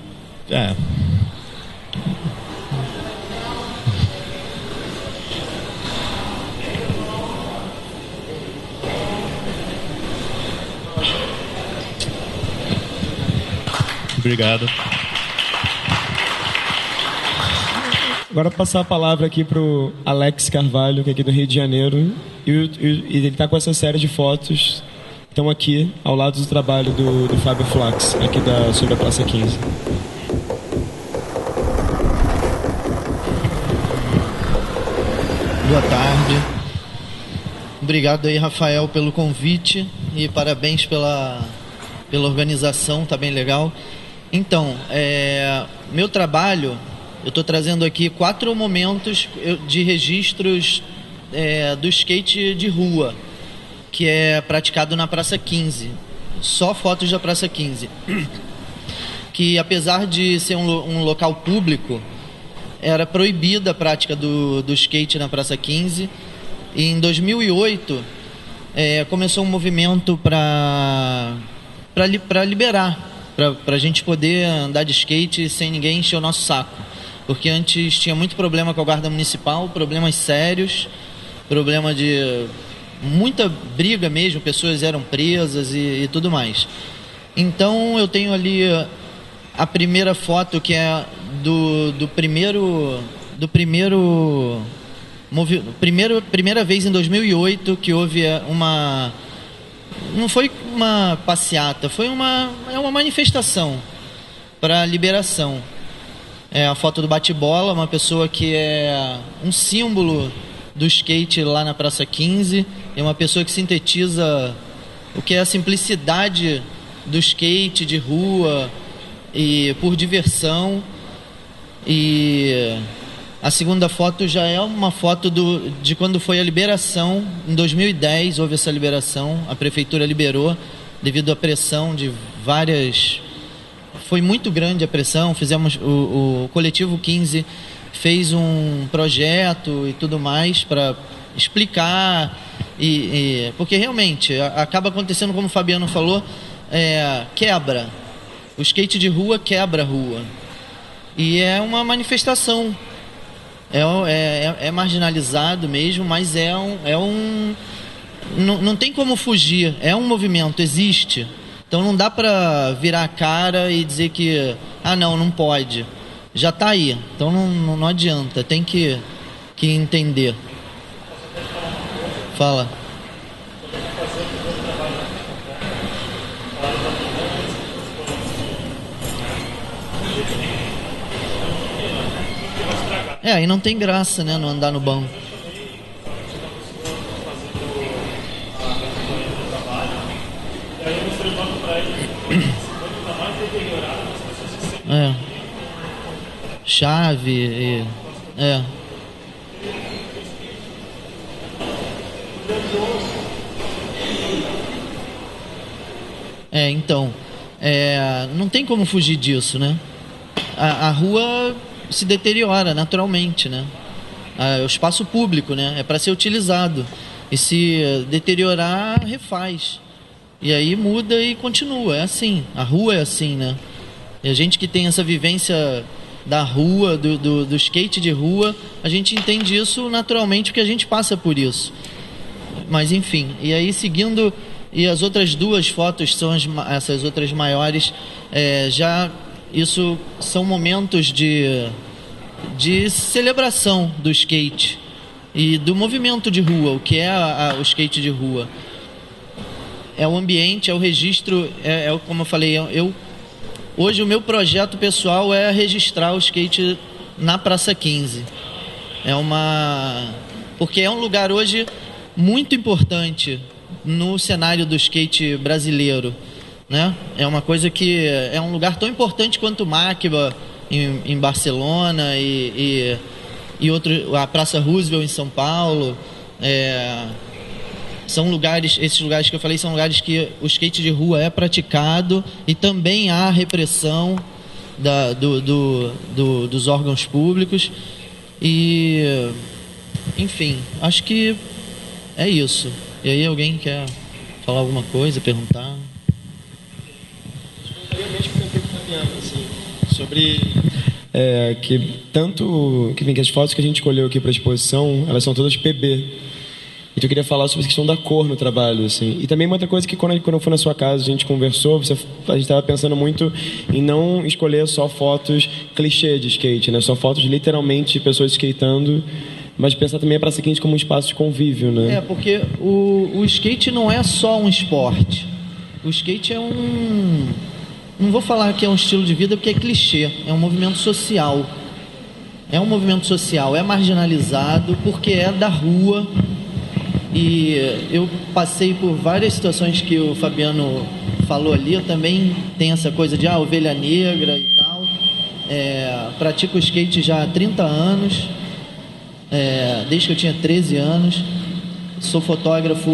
Obrigado. Agora passar a palavra aqui para o Alex Carvalho, que é aqui do Rio de Janeiro. E ele está com essa série de fotos que estão aqui ao lado do trabalho do Fábio Flax, aqui sobre a Praça 15. Boa tarde. Obrigado aí, Rafael, pelo convite e parabéns pela organização, tá bem legal. Então, meu trabalho, eu estou trazendo aqui 4 momentos de registros do skate de rua, que é praticado na Praça 15. Só fotos da Praça 15. Que, apesar de ser um local público, era proibida a prática do skate na Praça 15. E em 2008, começou um movimento para liberar, para a gente poder andar de skate sem ninguém encher o nosso saco. Porque antes tinha muito problema com a guarda municipal, problemas sérios, problema de muita briga mesmo, pessoas eram presas e tudo mais. Então eu tenho ali a primeira foto, que é primeira vez em 2008 que houve uma... Não foi uma passeata, foi uma manifestação para liberação. É a foto do bate-bola, uma pessoa que é um símbolo do skate lá na Praça 15, é uma pessoa que sintetiza o que é a simplicidade do skate de rua e por diversão. E a segunda foto já é uma foto de quando foi a liberação. Em 2010 houve essa liberação, a prefeitura liberou devido à pressão de várias... Foi muito grande a pressão, fizemos o Coletivo 15 fez um projeto e tudo mais para explicar, porque realmente acaba acontecendo, como o Fabiano falou, quebra. O skate de rua quebra a rua. E é uma manifestação. É marginalizado mesmo, mas não tem como fugir. É um movimento, existe. Então não dá para virar a cara e dizer que não pode. Já está aí. Então não adianta. Tem que entender. Fala. Aí não tem graça, né? Não andar no banco. Chave. Então, não tem como fugir disso, né? A rua se deteriora naturalmente, né? O espaço público, né? É para ser utilizado. E se deteriorar, refaz. E aí muda e continua. É assim. A rua é assim, né? E a gente que tem essa vivência da rua, do skate de rua, a gente entende isso naturalmente porque a gente passa por isso. Mas enfim, e aí seguindo, e as outras duas fotos são essas outras maiores, isso são momentos de celebração do skate e do movimento de rua, o que é o skate de rua. É o ambiente, é o registro, como eu falei, hoje o meu projeto pessoal é registrar o skate na Praça 15. Porque é um lugar hoje muito importante no cenário do skate brasileiro, né? É uma coisa que é um lugar tão importante quanto o Máquina em Barcelona e a Praça Roosevelt em São Paulo. São lugares, esses lugares que eu falei, são lugares que o skate de rua é praticado e também há repressão dos órgãos públicos. E, enfim, acho que é isso. E aí, alguém quer falar alguma coisa, perguntar? Sobre que as fotos que a gente escolheu aqui para a exposição, elas são todas PB. Então eu queria falar sobre a questão da cor no trabalho, assim. E também uma outra coisa que quando eu fui na sua casa, a gente conversou, a gente estava pensando muito em não escolher só fotos clichê de skate, né? Só fotos literalmente de pessoas skatando, mas pensar também a Praça 15 como um espaço de convívio, né? Porque o skate não é só um esporte. O skate é não vou falar que é um estilo de vida porque é clichê, é um movimento social. É um movimento social, é marginalizado porque é da rua. E eu passei por várias situações que o Fabiano falou ali. Eu também tenho essa coisa de ovelha negra e tal. Pratico skate já há 30 anos, desde que eu tinha 13 anos. Sou fotógrafo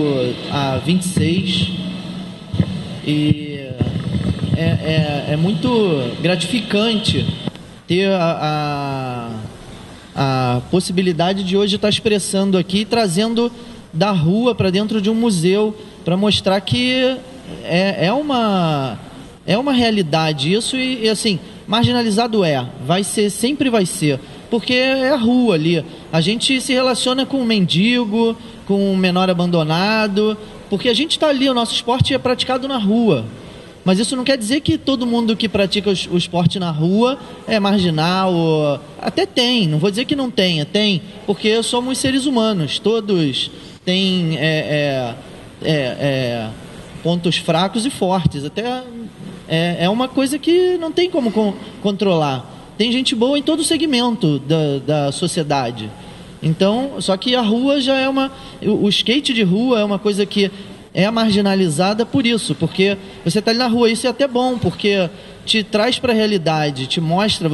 há 26. E é muito gratificante ter a possibilidade de hoje estar expressando aqui, trazendo da rua para dentro de um museu, para mostrar que é uma realidade isso, e assim, marginalizado sempre vai ser, porque é a rua ali. A gente se relaciona com o mendigo, com o menor abandonado, porque a gente está ali, o nosso esporte é praticado na rua. Mas isso não quer dizer que todo mundo que pratica o esporte na rua é marginal. Até tem, não vou dizer que não tenha, tem, porque somos seres humanos, todos têm pontos fracos e fortes. Até é uma coisa que não tem como controlar. Tem gente boa em todo segmento da sociedade. Então, só que a rua já é o skate de rua é uma coisa que é marginalizada por isso, porque você está ali na rua. Isso é até bom, porque te traz para a realidade, te mostra,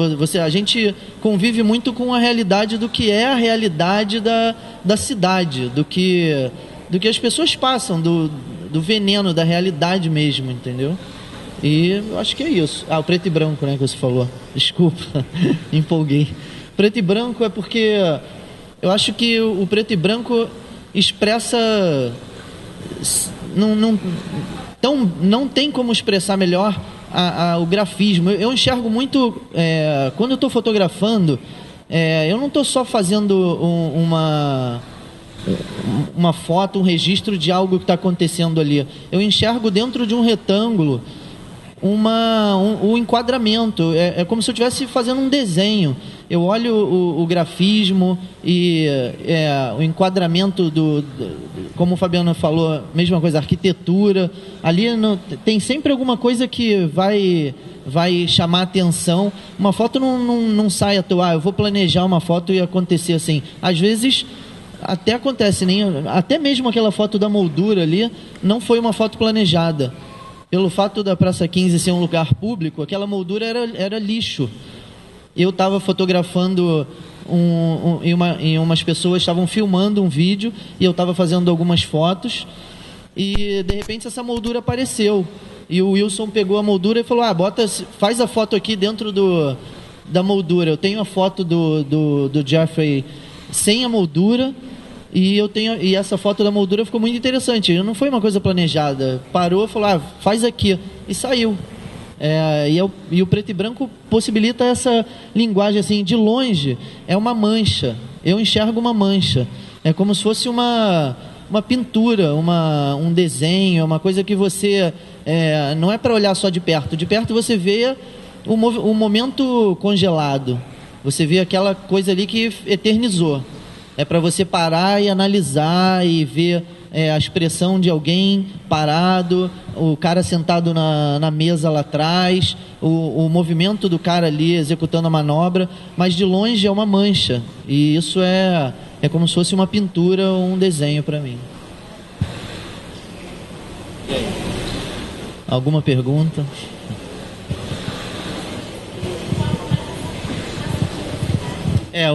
a gente convive muito com a realidade do que é a realidade da cidade, do que as pessoas passam, do veneno, da realidade mesmo, entendeu? E eu acho que é isso. O preto e branco, né, que você falou. Desculpa, empolguei. Preto e branco é porque eu acho que o preto e branco expressa não tem como expressar melhor o grafismo. Eu enxergo muito, quando eu estou fotografando, eu não estou só fazendo uma foto, um registro de algo que está acontecendo ali. Eu enxergo dentro de um retângulo o enquadramento. É como se eu estivesse fazendo um desenho. Eu olho o grafismo e o enquadramento como o Fabiano falou, mesma coisa, arquitetura. Ali tem sempre alguma coisa que vai chamar atenção. Uma foto não sai à toa. Eu vou planejar uma foto e acontecer assim. Às vezes até acontece, até mesmo aquela foto da moldura ali não foi uma foto planejada. Pelo fato da Praça 15 ser um lugar público, aquela moldura era lixo. Eu estava fotografando e umas pessoas estavam filmando um vídeo e eu estava fazendo algumas fotos e de repente essa moldura apareceu. E o Wilson pegou a moldura e falou: faz a foto aqui dentro da moldura. Eu tenho a foto do Jeffrey sem a moldura. E essa foto da moldura ficou muito interessante. Não foi uma coisa planejada. Parou, falou: faz aqui. E saiu. E o preto e branco possibilita essa linguagem assim. De longe, é uma mancha. Eu enxergo uma mancha. É como se fosse uma pintura, um desenho, uma coisa que você... não é para olhar só de perto. De perto você vê o momento congelado. Você vê aquela coisa ali que eternizou. É para você parar e analisar e ver a expressão de alguém parado, o cara sentado na mesa lá atrás, o movimento do cara ali executando a manobra, mas de longe é uma mancha. E isso é como se fosse uma pintura ou um desenho para mim. Alguma pergunta?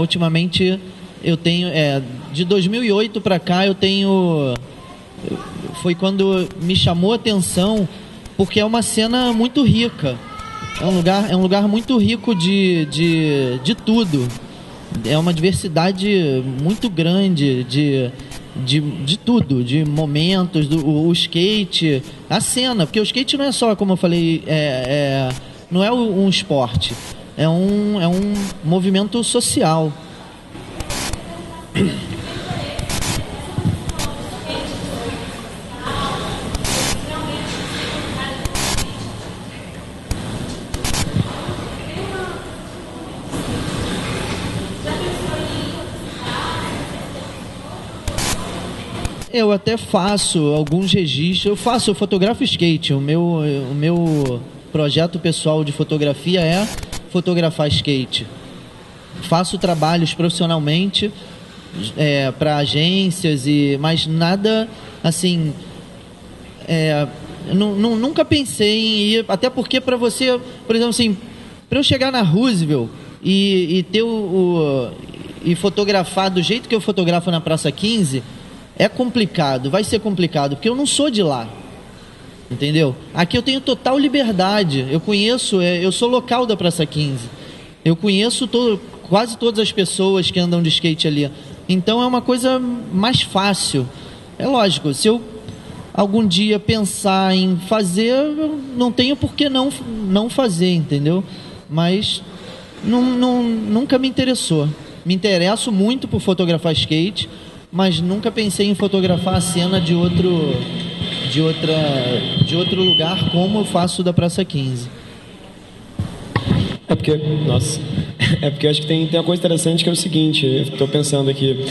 Ultimamente... eu tenho, de 2008 para cá foi quando me chamou a atenção, porque é uma cena muito rica, é um lugar muito rico de tudo, é uma diversidade muito grande de tudo, de momentos, o skate, a cena, porque o skate não é só, como eu falei, não é um esporte, é um movimento social. Eu até faço alguns registros. Eu fotografo skate. O meu projeto pessoal de fotografia é fotografar skate. Faço trabalhos profissionalmente para agências, mas nada assim. Nunca pensei em ir, até porque para você, por exemplo, assim, para eu chegar na Roosevelt e ter e fotografar do jeito que eu fotografo na Praça 15, é complicado, vai ser complicado, porque eu não sou de lá, entendeu? Aqui eu tenho total liberdade, eu conheço, eu sou local da Praça 15, eu conheço quase todas as pessoas que andam de skate ali, então é uma coisa mais fácil. É lógico, se eu algum dia pensar em fazer, eu não tenho por que não fazer, entendeu? Mas nunca me interessou. Me interesso muito por fotografar skate, mas nunca pensei em fotografar a cena de outro lugar, como eu faço da Praça 15. É porque eu acho que tem uma coisa interessante que é o seguinte, eu estou pensando aqui,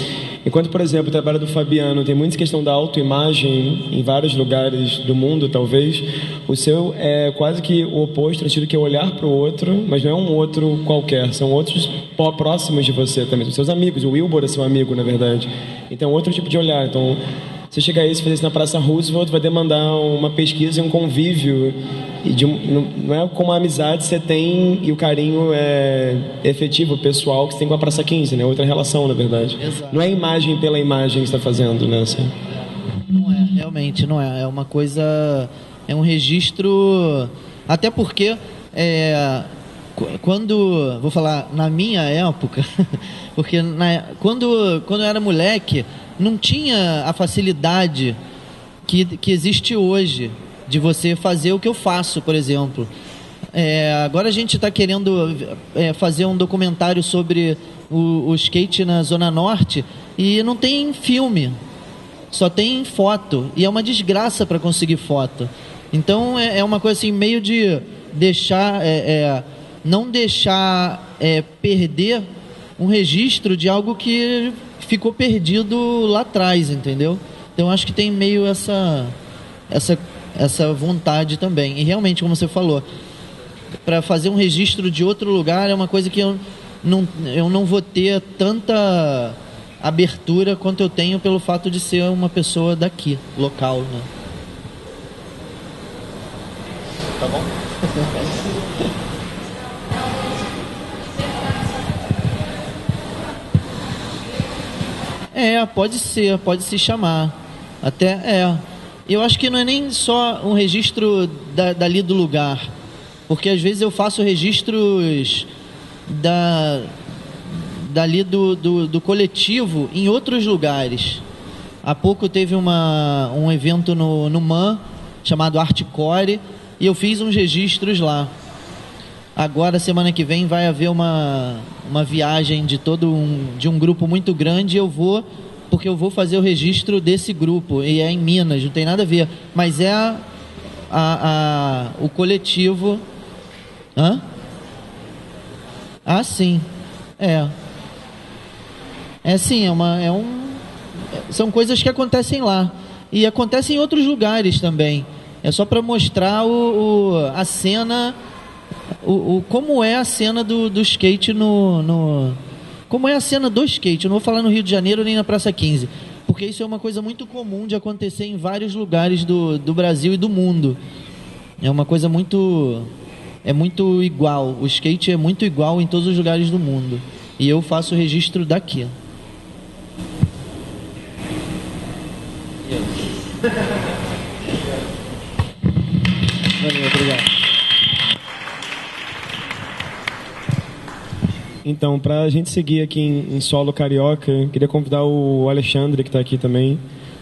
enquanto, por exemplo, o trabalho do Fabiano tem muita questão da autoimagem em vários lugares do mundo, talvez, o seu é quase que o oposto, no sentido que é olhar para o outro, mas não é um outro qualquer, são outros próximos de você também, são seus amigos, o Wilbur é seu amigo, na verdade, então outro tipo de olhar. Então, você chegar aí e fazer isso na Praça Roosevelt vai demandar uma pesquisa e um convívio, e não é como a amizade você tem e o carinho efetivo, pessoal, que você tem com a Praça 15, né? Outra relação, na verdade. Exato. Não é imagem pela imagem que você está fazendo, né? Assim. Não é, realmente não é. É uma coisa, é um registro, até porque vou falar na minha época, porque quando eu era moleque, não tinha a facilidade que existe hoje, de você fazer o que eu faço, por exemplo. Agora a gente está querendo fazer um documentário sobre o skate na Zona Norte e não tem filme, só tem foto, e é uma desgraça para conseguir foto. Então é uma coisa assim, meio de deixar, não deixar perder um registro de algo que ficou perdido lá atrás, entendeu? Então acho que tem meio essa vontade também. E realmente, como você falou, para fazer um registro de outro lugar é uma coisa que eu não vou ter tanta abertura quanto eu tenho pelo fato de ser uma pessoa daqui, local, né? Tá bom? Pode se chamar. Eu acho que não é nem só um registro dali do lugar, porque às vezes eu faço registros dali do coletivo em outros lugares. Há pouco teve um evento no MAN chamado Artcore e eu fiz uns registros lá. Agora, semana que vem, vai haver uma viagem de um grupo muito grande. Porque eu vou fazer o registro desse grupo, e é em Minas, não tem nada a ver, mas é o coletivo. Hã? Ah, sim. São coisas que acontecem lá e acontecem em outros lugares também. É só para mostrar a cena, como é a cena do skate como é a cena do skate. Eu não vou falar no Rio de Janeiro nem na Praça 15, porque isso é uma coisa muito comum de acontecer em vários lugares do Brasil e do mundo. É uma coisa muito igual. O skate é muito igual em todos os lugares do mundo. E eu faço o registro daqui. Valeu, obrigado. Então, para a gente seguir aqui em solo carioca, queria convidar o Alexandre, que está aqui também,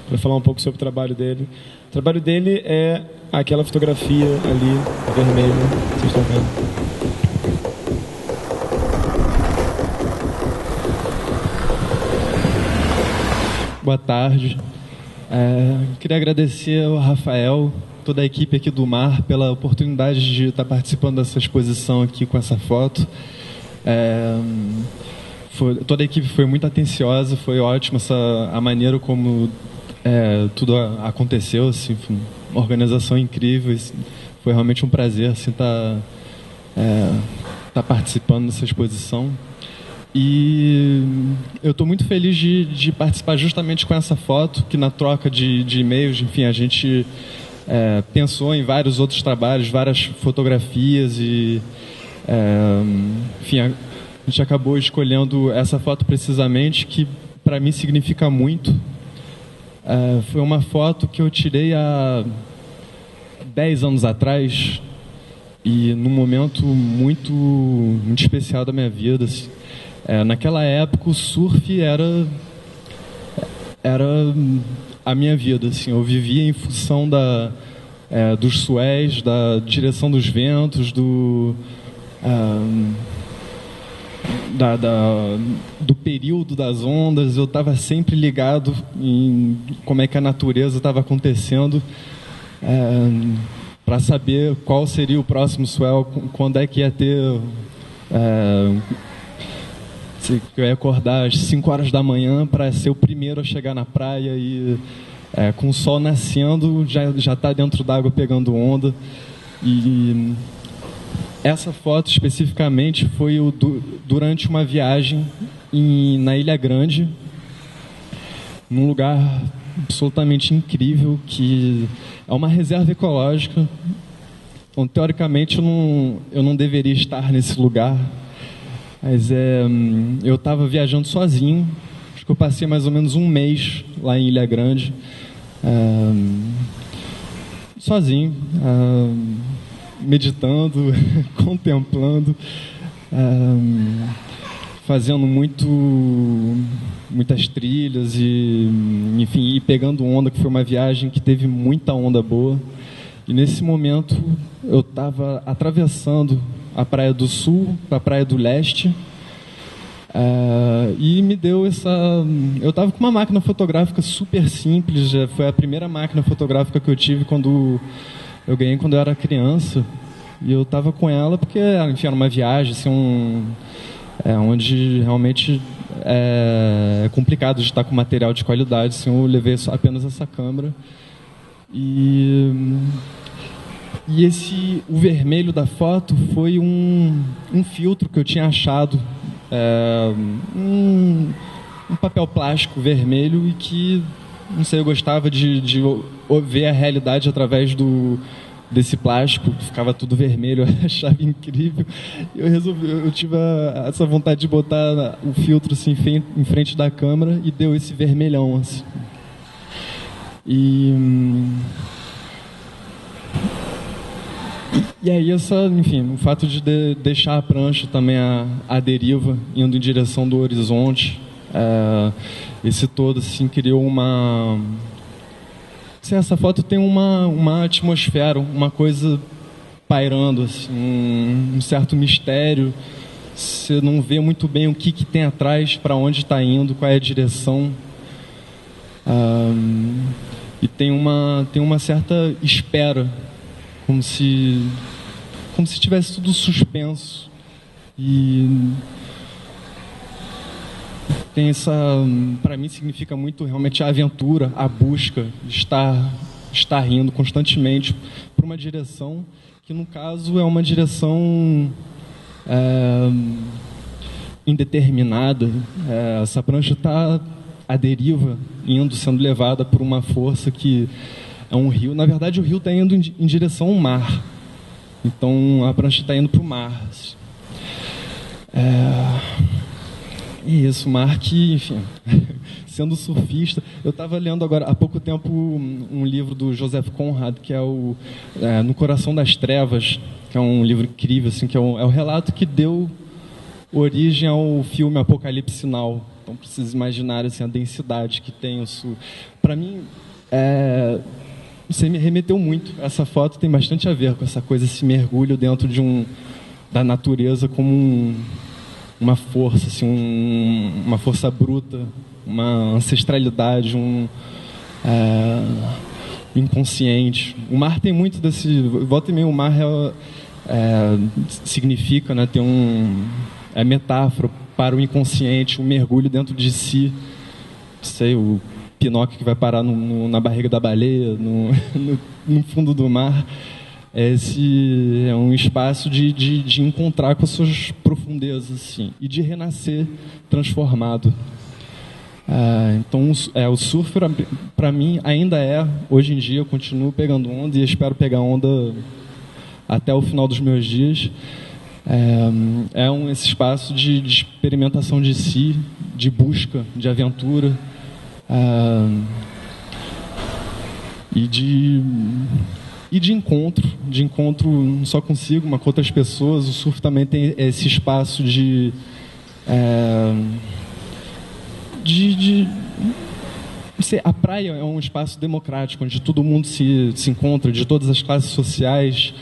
para falar um pouco sobre o trabalho dele. O trabalho dele é aquela fotografia ali, vermelha, vocês estão vendo. Boa tarde. Queria agradecer ao Rafael, toda a equipe aqui do MAR, pela oportunidade de estar participando dessa exposição aqui com essa foto. Toda a equipe foi muito atenciosa, foi ótimo a maneira como tudo aconteceu, assim, foi uma organização incrível, foi realmente um prazer assim, estar participando dessa exposição. E eu estou muito feliz de participar justamente com essa foto, que na troca de e-mails, enfim, a gente pensou em vários outros trabalhos, várias fotografias e enfim, a gente acabou escolhendo essa foto precisamente, que para mim significa muito. Foi uma foto que eu tirei há 10 anos atrás e num momento muito, muito especial da minha vida. Assim. Naquela época o surf era a minha vida. Assim. Eu vivia em função dos sués, da direção dos ventos, do período das ondas. Eu estava sempre ligado em como é que a natureza estava acontecendo, para saber qual seria o próximo swell, quando é que ia ter, se eu ia acordar às 5 horas da manhã para ser o primeiro a chegar na praia e com o sol nascendo já está dentro d'água pegando onda. E essa foto especificamente foi durante uma viagem na Ilha Grande, num lugar absolutamente incrível, que é uma reserva ecológica. Então, teoricamente, eu não deveria estar nesse lugar, mas eu estava viajando sozinho. Acho que eu passei mais ou menos um mês lá em Ilha Grande, sozinho, meditando, contemplando, fazendo muitas trilhas e, enfim, e pegando onda, que foi uma viagem que teve muita onda boa. E nesse momento eu estava atravessando a Praia do Sul para a Praia do Leste, e me deu essa... Eu estava com uma máquina fotográfica super simples, já foi a primeira máquina fotográfica que eu tive quando eu ganhei quando eu era criança. E eu estava com ela porque, enfim, era uma viagem assim, onde realmente é complicado de estar com material de qualidade, assim, eu levei apenas essa câmera. E o vermelho da foto foi um filtro que eu tinha achado, um papel plástico vermelho, e que, não sei, eu gostava de ver a realidade através desse plástico, ficava tudo vermelho, eu achava incrível. Eu tive essa vontade de botar o filtro assim, em frente da câmera, e deu esse vermelhão assim. E aí, enfim, o fato de deixar a prancha também à deriva, indo em direção do horizonte, esse todo assim, criou uma... Essa foto tem uma atmosfera, uma coisa pairando, assim, um certo mistério. Você não vê muito bem o que tem atrás, para onde está indo, qual é a direção. E tem uma certa espera, como se tivesse tudo suspenso. E tem para mim significa muito realmente a aventura, a busca, estar indo constantemente para uma direção que, no caso, é uma direção indeterminada. Essa prancha está à deriva, sendo levada por uma força que é um rio. Na verdade, o rio está indo em direção ao mar. Então, a prancha está indo para o mar. Isso, mar que, enfim, sendo surfista... Eu estava lendo agora, há pouco tempo, um livro do Joseph Conrad, que é No Coração das Trevas, que é um livro incrível, assim, que é o relato que deu origem ao filme Apocalipse Now. Então, precisa imaginar assim, a densidade que tem isso. Para mim, você me remeteu muito. Essa foto tem bastante a ver com essa coisa, esse mergulho dentro da natureza como uma força, assim, uma força bruta, uma ancestralidade, inconsciente. O mar tem muito desse... Volta e meia, o mar significa, né, tem é metáfora para o inconsciente, um mergulho dentro de si. Sei, o Pinóquio que vai parar na barriga da baleia, no fundo do mar. Esse é um espaço de encontrar com as suas profundezas, assim, e de renascer transformado. Então, o surf, para mim, ainda hoje em dia, eu continuo pegando onda e espero pegar onda até o final dos meus dias. Esse espaço de experimentação de si, de busca, de aventura, e de encontro não só consigo, mas com outras pessoas. O surf também tem esse espaço a praia é um espaço democrático, onde todo mundo se encontra, de todas as classes sociais.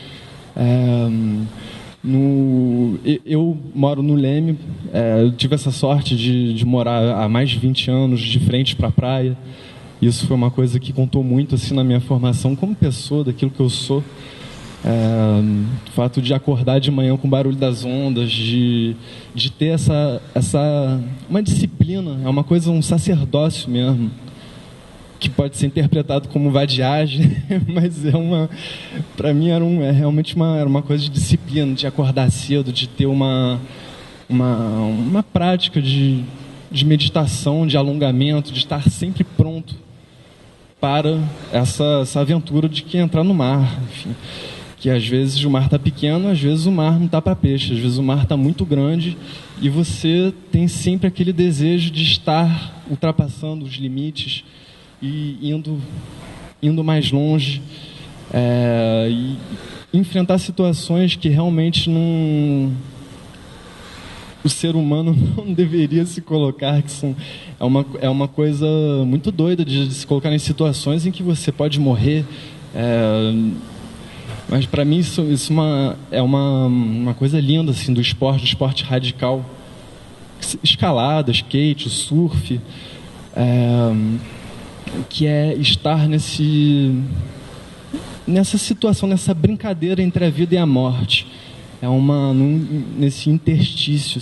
Eu moro no Leme, eu tive essa sorte de morar há mais de 20 anos de frente para a praia. Isso foi uma coisa que contou muito assim, na minha formação como pessoa, daquilo que eu sou. O fato de acordar de manhã com o barulho das ondas, de ter uma disciplina, é uma coisa, um sacerdócio mesmo, que pode ser interpretado como vadiagem, mas para mim realmente era uma coisa de disciplina, de acordar cedo, de ter uma prática de meditação, de alongamento, de estar sempre pronto para essa aventura de que entrar no mar. Enfim, que às vezes o mar está pequeno, às vezes o mar não está para peixe, às vezes o mar está muito grande e você tem sempre aquele desejo de estar ultrapassando os limites e indo mais longe, e enfrentar situações que realmente o ser humano não deveria se colocar, que é uma coisa muito doida de se colocar em situações em que você pode morrer. Mas para mim isso é uma coisa linda assim, do esporte radical. Escalada, skate, surf, que é estar nessa situação, nessa brincadeira entre a vida e a morte. Nesse interstício.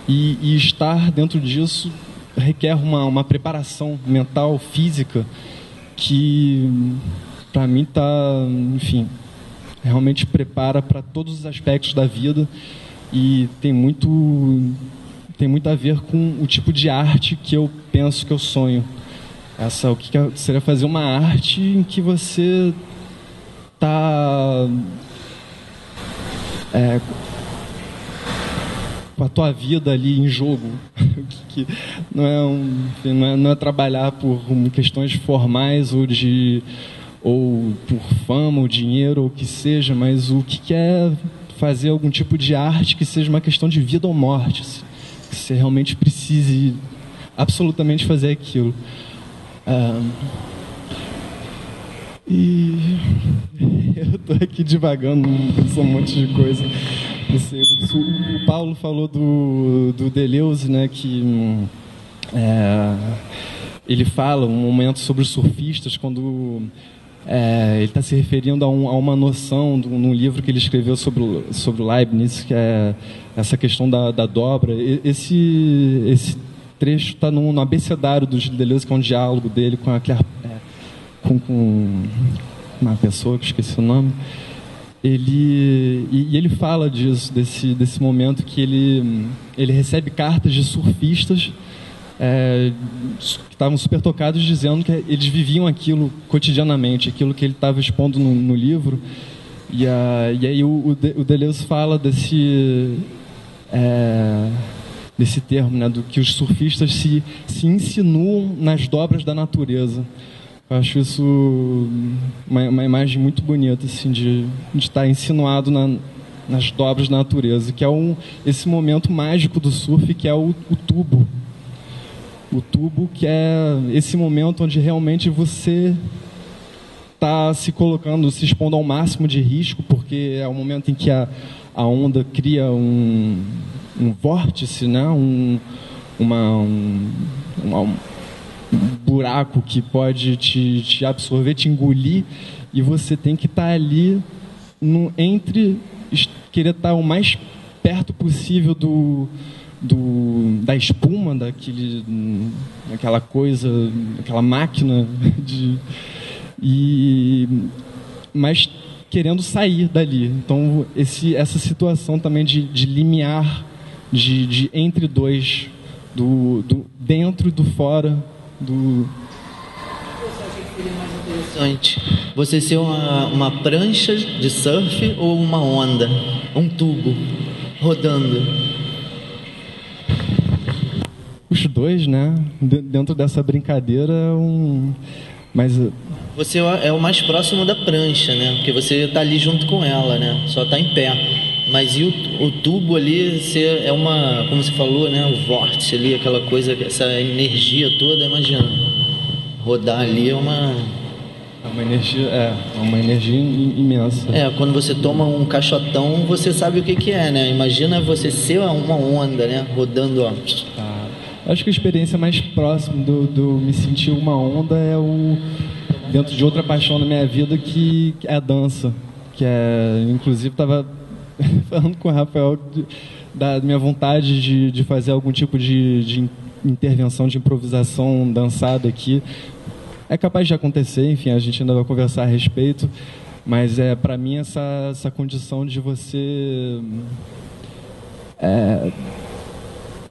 E estar dentro disso requer uma preparação mental, física, que para mim realmente prepara para todos os aspectos da vida, e tem muito a ver com o tipo de arte que eu penso que eu sonho. O que seria fazer uma arte em que você está com a tua vida ali em jogo, que não é trabalhar por questões formais ou por fama ou dinheiro ou o que seja, mas o que é fazer algum tipo de arte que seja uma questão de vida ou morte, assim, que você realmente precise absolutamente fazer aquilo. E eu estou aqui divagando, pensando um monte de coisa. Não sei, o Paulo falou do Deleuze, né, que ele fala um momento sobre os surfistas, quando ele está se referindo a uma noção num livro que ele escreveu sobre o Leibniz, que é essa questão da dobra. Esse trecho está no abecedário do Deleuze, que é um diálogo dele com com uma pessoa que eu esqueci o nome. Ele fala disso, desse momento que ele recebe cartas de surfistas que estavam super tocados, dizendo que eles viviam aquilo cotidianamente, aquilo que ele estava expondo no livro. E aí o Deleuze fala desse termo, né, do que os surfistas se insinuam nas dobras da natureza. Eu acho isso uma imagem muito bonita, assim, de estar insinuado nas dobras da natureza, que é esse momento mágico do surf, que é o tubo. O tubo, que é esse momento onde realmente você está se colocando, se expondo ao máximo de risco, porque é o momento em que a onda cria um vórtice, né? um buraco que pode te absorver, te engolir, e você tem que estar ali querer estar o mais perto possível da espuma, daquela coisa, aquela máquina mas querendo sair dali. Então essa situação também de limiar, de entre dois, do dentro e do fora. Interessante. Você ser uma prancha de surf ou uma onda, um tubo rodando? Os dois, né? Dentro dessa brincadeira, mas você é o mais próximo da prancha, né? Porque você está ali junto com ela, né? Só está em pé. Mas e o tubo ali, é como você falou, né? O vórtice ali, aquela coisa, essa energia toda, imagina. Rodar ali é uma energia imensa. Quando você toma um caixotão, você sabe o que é, né? Imagina você ser uma onda, né? Rodando, ó. Acho que a experiência mais próxima do me sentir uma onda é dentro de outra paixão na minha vida, que é a dança. Inclusive, estava falando com o Rafael da minha vontade de fazer algum tipo de intervenção, de improvisação dançada aqui. É capaz de acontecer, enfim, a gente ainda vai conversar a respeito, mas para mim essa condição de você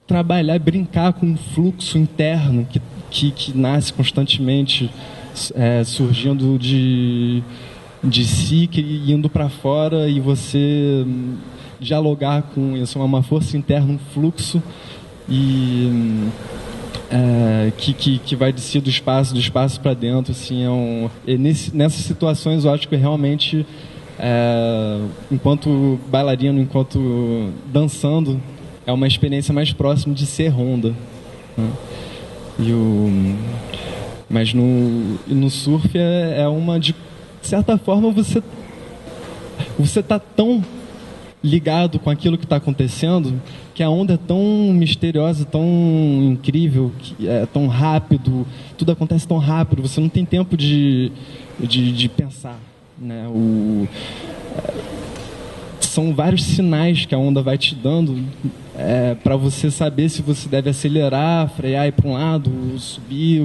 trabalhar, brincar com um fluxo interno que nasce constantemente, surgindo de si, indo para fora, e você dialogar com isso, uma força interna, um fluxo, e que vai descer do espaço para dentro, assim, nessas situações eu acho que realmente, enquanto bailarino, enquanto dançando, é uma experiência mais próxima de ser onda, né? Mas no surf é uma, de certa forma, você está tão ligado com aquilo que está acontecendo, que a onda é tão misteriosa, tão incrível, que é tão rápido, tudo acontece tão rápido, você não tem tempo de pensar, né? São vários sinais que a onda vai te dando para você saber se você deve acelerar, frear, ir para um lado, subir.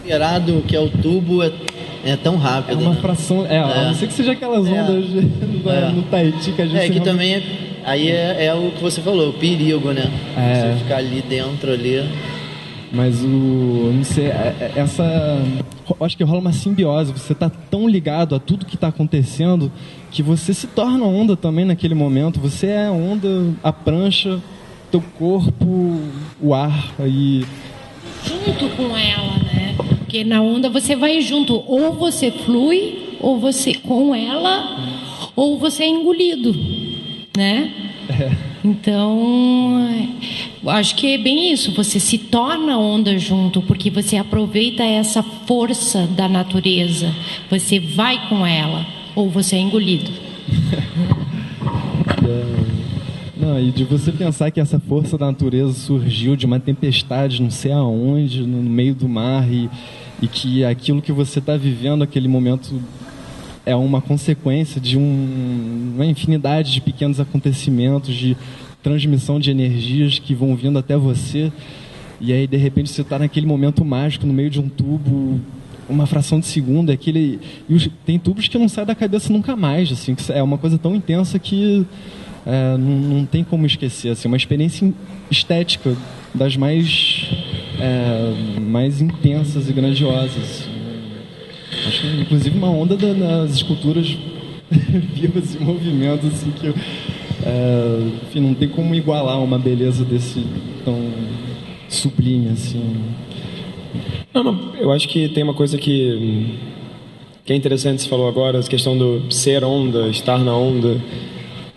Esperado que é o tubo é tão rápido. É uma fração. A não ser que seja aquelas ondas no Tahiti que a gente. Que também aí é o que você falou, o perigo, né? Você ficar ali dentro ali. Mas não sei, acho que rola uma simbiose. Você está tão ligado a tudo que está acontecendo que você se torna onda também naquele momento. Você é a onda, a prancha, teu corpo, o ar aí. Junto com ela, né? Porque na onda você vai junto, ou você flui, ou você com ela, ou você é engolido, né? Então, acho que é bem isso. Você se torna onda junto, porque você aproveita essa força da natureza. Você vai com ela, ou você é engolido. Não, e de você pensar que essa força da natureza surgiu de uma tempestade, não sei aonde, no meio do mar, e que aquilo que você está vivendo, aquele momento, é uma consequência de uma infinidade de pequenos acontecimentos, de transmissão de energias que vão vindo até você, e aí de repente você está naquele momento mágico no meio de um tubo, uma fração de segundo, tem tubos que não saem da cabeça nunca mais, assim, que é uma coisa tão intensa que não tem como esquecer, assim, uma experiência estética das mais intensas e grandiosas. Acho que, inclusive, uma onda das esculturas vivas em movimento, assim, que enfim, não tem como igualar uma beleza desse tão sublime, assim. Não, eu acho que tem uma coisa que é interessante, você falou agora, a questão do ser onda, estar na onda.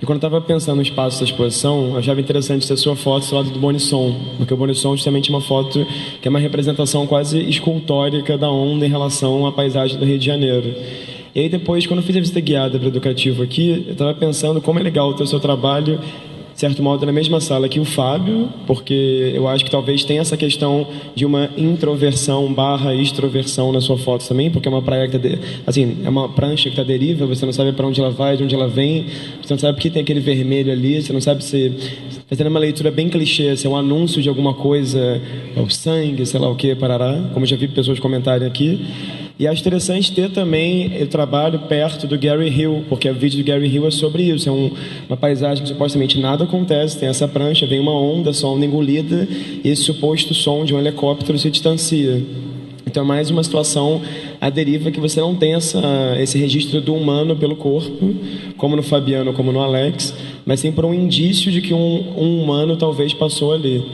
E quando eu estava pensando no espaço da exposição, eu achava interessante ter a sua foto do lado do Bonisson, porque o Bonisson justamente é uma foto que é uma representação quase escultórica da onda em relação à paisagem do Rio de Janeiro. E aí depois, quando eu fiz a visita guiada para o educativo aqui, eu estava pensando como é legal ter o seu trabalho, de certo modo, na mesma sala que o Fábio, porque eu acho que talvez tenha essa questão de uma introversão / extroversão na sua foto também, porque é uma praia que é uma prancha que está deriva, você não sabe para onde ela vai, de onde ela vem, você não sabe por que tem aquele vermelho ali, você não sabe se fazendo uma leitura bem clichê, se é um anúncio de alguma coisa, o sangue, sei lá o que, parará, como eu já vi pessoas comentarem aqui. E acho interessante ter também o trabalho perto do Gary Hill, porque o vídeo do Gary Hill é sobre isso. É uma paisagem que supostamente nada acontece, tem essa prancha, vem uma onda, essa onda engolida, e esse suposto som de um helicóptero se distancia. Então é mais uma situação à deriva que você não tem esse registro do humano pelo corpo, como no Fabiano, como no Alex, mas sim por um indício de que um humano talvez passou ali.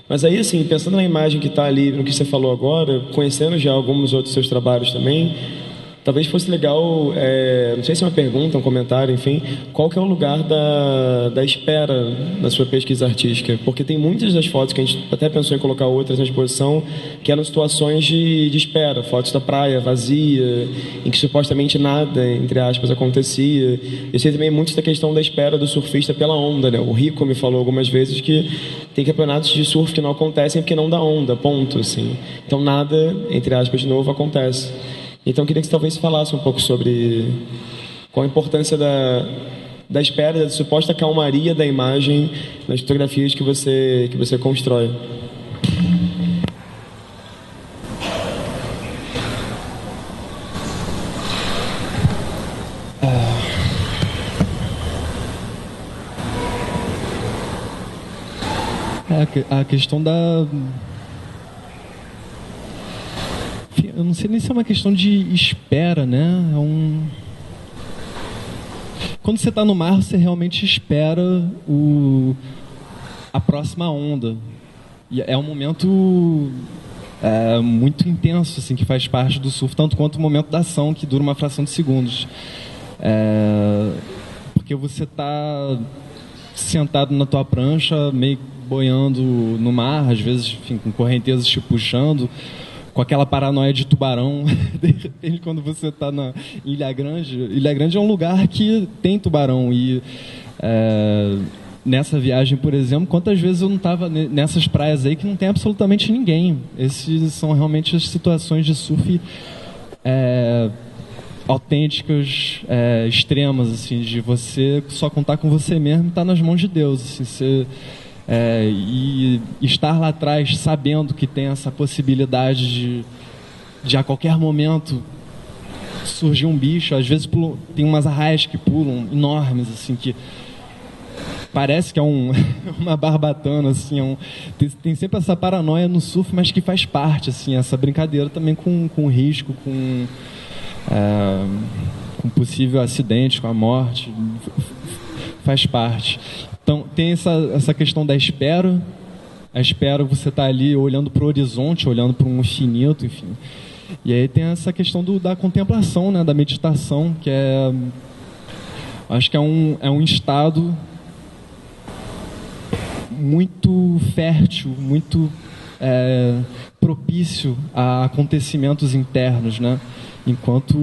Mas aí, assim, pensando na imagem que está ali, no que você falou agora, conhecendo já alguns outros seus trabalhos também, talvez fosse legal, não sei se é uma pergunta, um comentário, enfim, qual que é o lugar da espera na sua pesquisa artística? Porque tem muitas das fotos que a gente até pensou em colocar outras na exposição, que eram situações de espera, fotos da praia vazia, em que supostamente nada, entre aspas, acontecia. Eu sei também muito da questão da espera do surfista pela onda, né? O Rico me falou algumas vezes que tem campeonatos de surf que não acontecem porque não dá onda, ponto, assim. Então nada, entre aspas, de novo, acontece. Então, eu queria que você talvez falasse um pouco sobre qual a importância da espera, da suposta calmaria da imagem nas fotografias que você constrói. A questão da... Eu não sei nem se é uma questão de espera, né? Quando você está no mar, você realmente espera a próxima onda. E é um momento muito intenso, assim, que faz parte do surf, tanto quanto o momento da ação, que dura uma fração de segundos. Porque você está sentado na tua prancha, meio boiando no mar, às vezes, enfim, com correntezas te puxando, com aquela paranoia de tubarão. De repente, quando você está em Ilha Grande é um lugar que tem tubarão. E nessa viagem, por exemplo, quantas vezes eu não estava nessas praias aí que não tem absolutamente ninguém. Esses são realmente as situações de surf autênticas, extremas, assim, de você só contar com você mesmo e estar nas mãos de Deus. Assim, e estar lá atrás sabendo que tem essa possibilidade de a qualquer momento surgir um bicho. Às vezes tem umas arraias que pulam enormes, assim, que parece que é uma barbatana, assim, tem sempre essa paranoia no surf, mas que faz parte, assim, essa brincadeira também com risco, com possível acidente, com a morte, faz parte. Então tem essa questão da espera. A espera, você está ali olhando para o horizonte, olhando para um infinito, enfim. E aí tem essa questão da contemplação, né, da meditação, que acho que é um estado muito fértil, muito propício a acontecimentos internos, né? Enquanto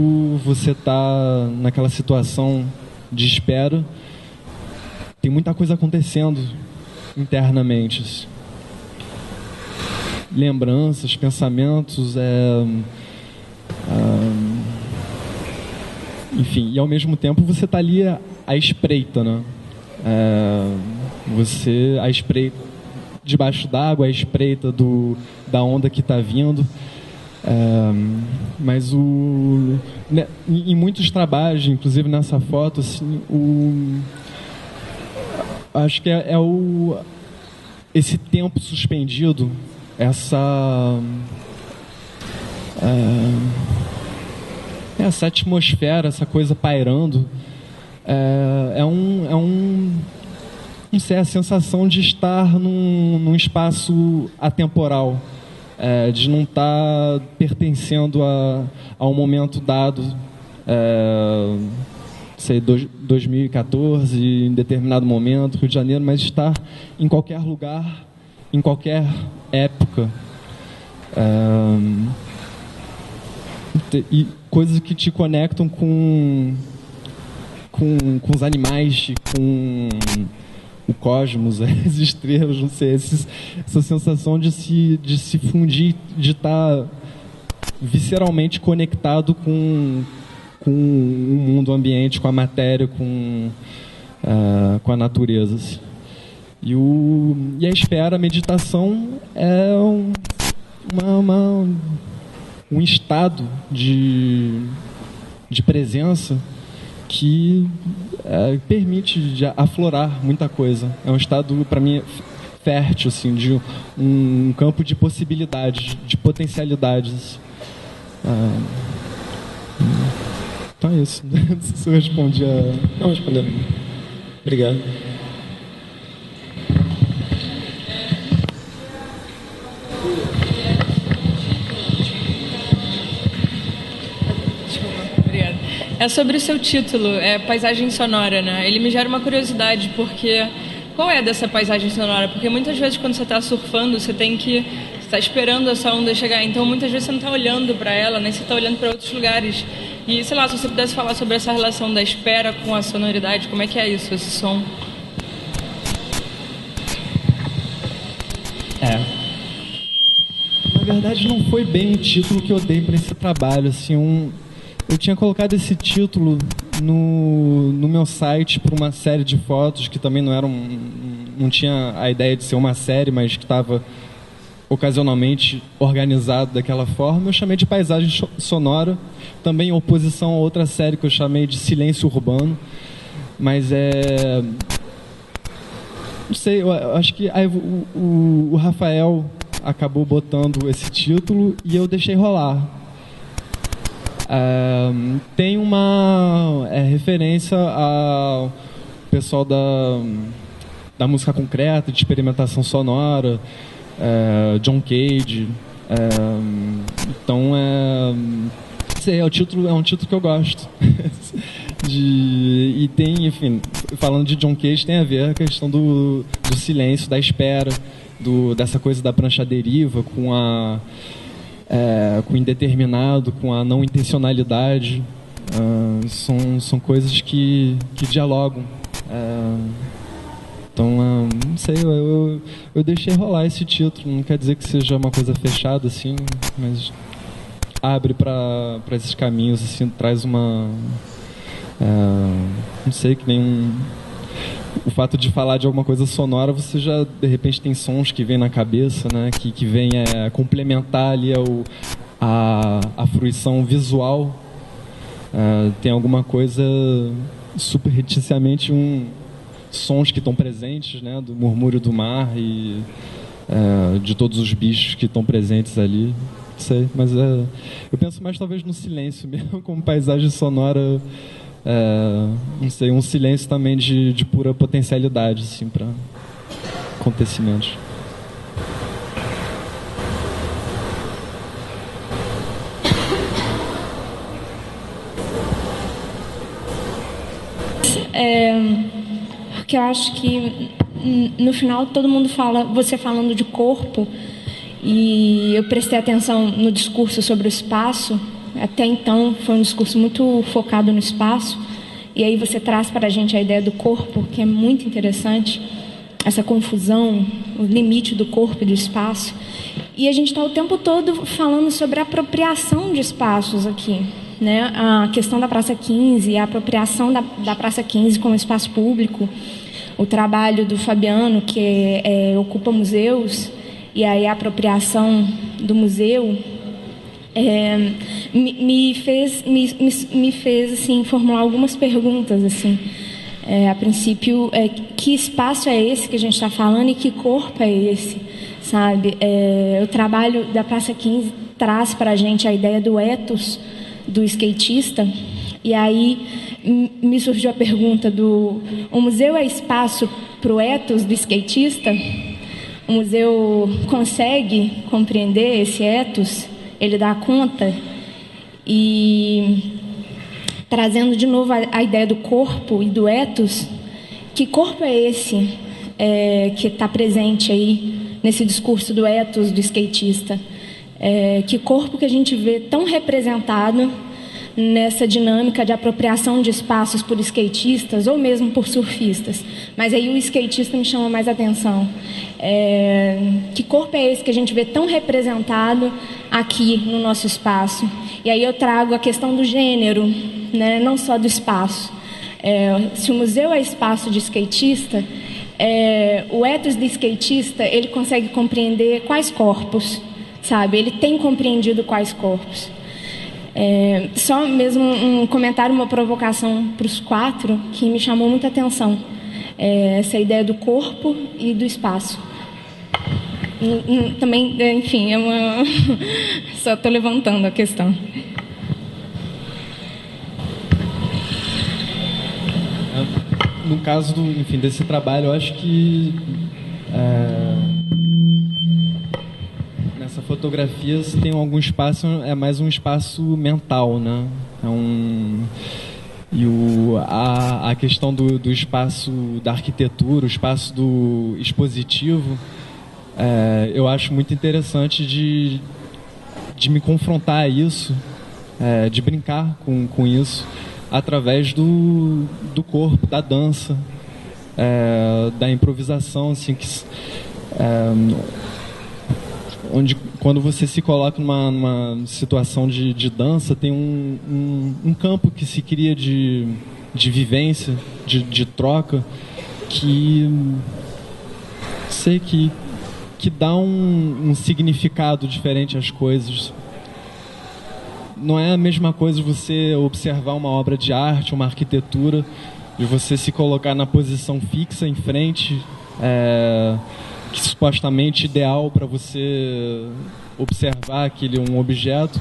você está naquela situação de espera, tem muita coisa acontecendo internamente. Lembranças, pensamentos, enfim, e ao mesmo tempo você está ali à espreita, né? Você à espreita debaixo d'água, à espreita da onda que está vindo. Mas em muitos trabalhos, inclusive nessa foto, assim, acho que esse tempo suspendido, essa atmosfera, essa coisa pairando, não sei, a sensação de estar num espaço atemporal, de não estar pertencendo a um momento dado, sei, 2014, em determinado momento, Rio de Janeiro, mas estar em qualquer lugar, em qualquer época. E coisas que te conectam com os animais, com o cosmos, as estrelas, não sei, essa sensação de se fundir, de estar visceralmente conectado com o mundo ambiente, com a matéria, com a natureza. Assim. E a espera, a meditação é um estado de presença que permite aflorar muita coisa. É um estado, para mim, fértil, assim, de um campo de possibilidades, de potencialidades. Então é isso. Não sei se eu respondi a... Não, respondeu. Obrigado. É sobre o seu título, paisagem sonora, né? Ele me gera uma curiosidade, porque qual é dessa paisagem sonora? Porque muitas vezes quando você está surfando, você está esperando essa onda chegar, então muitas vezes você não está olhando para ela, nem você está olhando para outros lugares. E, sei lá, se você pudesse falar sobre essa relação da espera com a sonoridade, como é que é isso, esse som? Na verdade, não foi bem o título que eu dei para esse trabalho, assim, eu tinha colocado esse título no meu site por uma série de fotos que também não tinha a ideia de ser uma série, mas que estava ocasionalmente organizado daquela forma. Eu chamei de paisagem sonora, também em oposição a outra série que eu chamei de silêncio urbano. Mas não sei, eu acho que o Rafael acabou botando esse título e eu deixei rolar. Tem uma referência ao pessoal da música concreta, de experimentação sonora, John Cage. Então sei, é um título que eu gosto. E tem, enfim, falando de John Cage, tem a ver a questão do silêncio, da espera, dessa coisa da prancha deriva com o indeterminado, com a não intencionalidade. São coisas que dialogam. Então, não sei, eu deixei rolar esse título. Não quer dizer que seja uma coisa fechada, assim, mas abre para esses caminhos, assim, traz uma... não sei, que nem o fato de falar de alguma coisa sonora, você já, de repente, tem sons que vêm na cabeça, né, que vêm complementar ali a fruição visual. Tem alguma coisa supersticiamente sons que estão presentes, né, do murmúrio do mar e de todos os bichos que estão presentes ali. Não sei, mas eu penso mais talvez no silêncio mesmo, como paisagem sonora. Não sei, um silêncio também de pura potencialidade, assim, para acontecimentos. Porque eu acho que no final todo mundo fala, você falando de corpo, e eu prestei atenção no discurso sobre o espaço. Até então foi um discurso muito focado no espaço, e aí você traz para a gente a ideia do corpo, que é muito interessante, essa confusão, o limite do corpo e do espaço. E a gente está o tempo todo falando sobre a apropriação de espaços aqui, né? A questão da Praça 15, a apropriação da Praça 15 como espaço público, o trabalho do Fabiano, que ocupa museus, e aí a apropriação do museu, me fez assim, formular algumas perguntas, assim. A princípio, que espaço é esse que a gente está falando e que corpo é esse, sabe? O trabalho da Praça 15 traz para a gente a ideia do ethos do skatista, e aí me surgiu a pergunta o museu é espaço para o ethos do skatista? O museu consegue compreender esse ethos? Ele dá conta? E trazendo de novo a ideia do corpo e do ethos, que corpo é esse que está presente aí nesse discurso do ethos do skatista? Que corpo que a gente vê tão representado nessa dinâmica de apropriação de espaços por skatistas ou mesmo por surfistas. Mas aí o skatista me chama mais atenção. Que corpo é esse que a gente vê tão representado aqui no nosso espaço? E aí eu trago a questão do gênero, né? Não só do espaço. Se o museu é espaço de skatista, o ethos do skatista, ele consegue compreender quais corpos, sabe? Ele tem compreendido quais corpos. Só mesmo um comentário, uma provocação para os quatro que me chamou muita atenção. Essa ideia do corpo e do espaço. Também, enfim, só estou levantando a questão. No caso desse trabalho, eu acho que nessa fotografia se tem algum espaço, é mais um espaço mental, né? E a questão do espaço da arquitetura, o espaço do expositivo, eu acho muito interessante de me confrontar a isso, de brincar com isso, através do corpo, da dança, da improvisação, assim, onde quando você se coloca numa situação de dança, tem um campo que se cria de vivência, de troca, que sei que dá um significado diferente às coisas. Não é a mesma coisa você observar uma obra de arte, uma arquitetura, e você se colocar na posição fixa em frente, que supostamente ideal para você observar um objeto.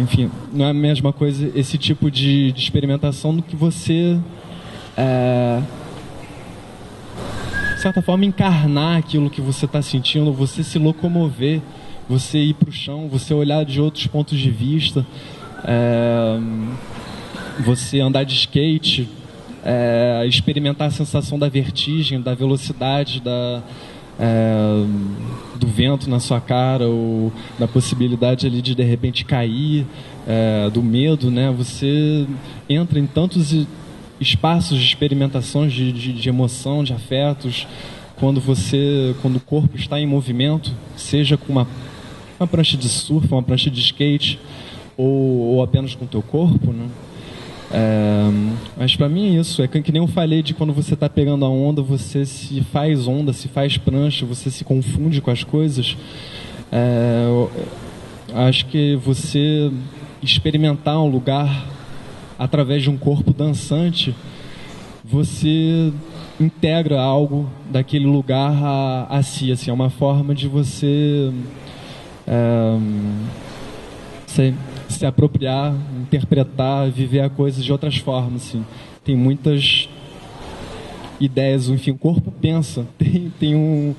Enfim, não é a mesma coisa esse tipo de experimentação do que você, de certa forma, encarnar aquilo que você está sentindo, você se locomover, você ir para o chão, você olhar de outros pontos de vista, você andar de skate, experimentar a sensação da vertigem, da velocidade, do vento na sua cara, ou da possibilidade ali de repente cair, do medo, né? Você entra em tantos espaços de experimentações de emoção, de afetos, quando o corpo está em movimento, seja com uma prancha de surf, uma prancha de skate, ou apenas com o teu corpo, né? Mas para mim é isso, que nem eu falei de quando você está pegando a onda, você se faz onda, se faz prancha, você se confunde com as coisas. Acho que você experimentar um lugar através de um corpo dançante, você integra algo daquele lugar a si, assim, é uma forma de você se apropriar, interpretar, viver a coisa de outras formas, assim. Tem muitas ideias, enfim, o corpo pensa. Tem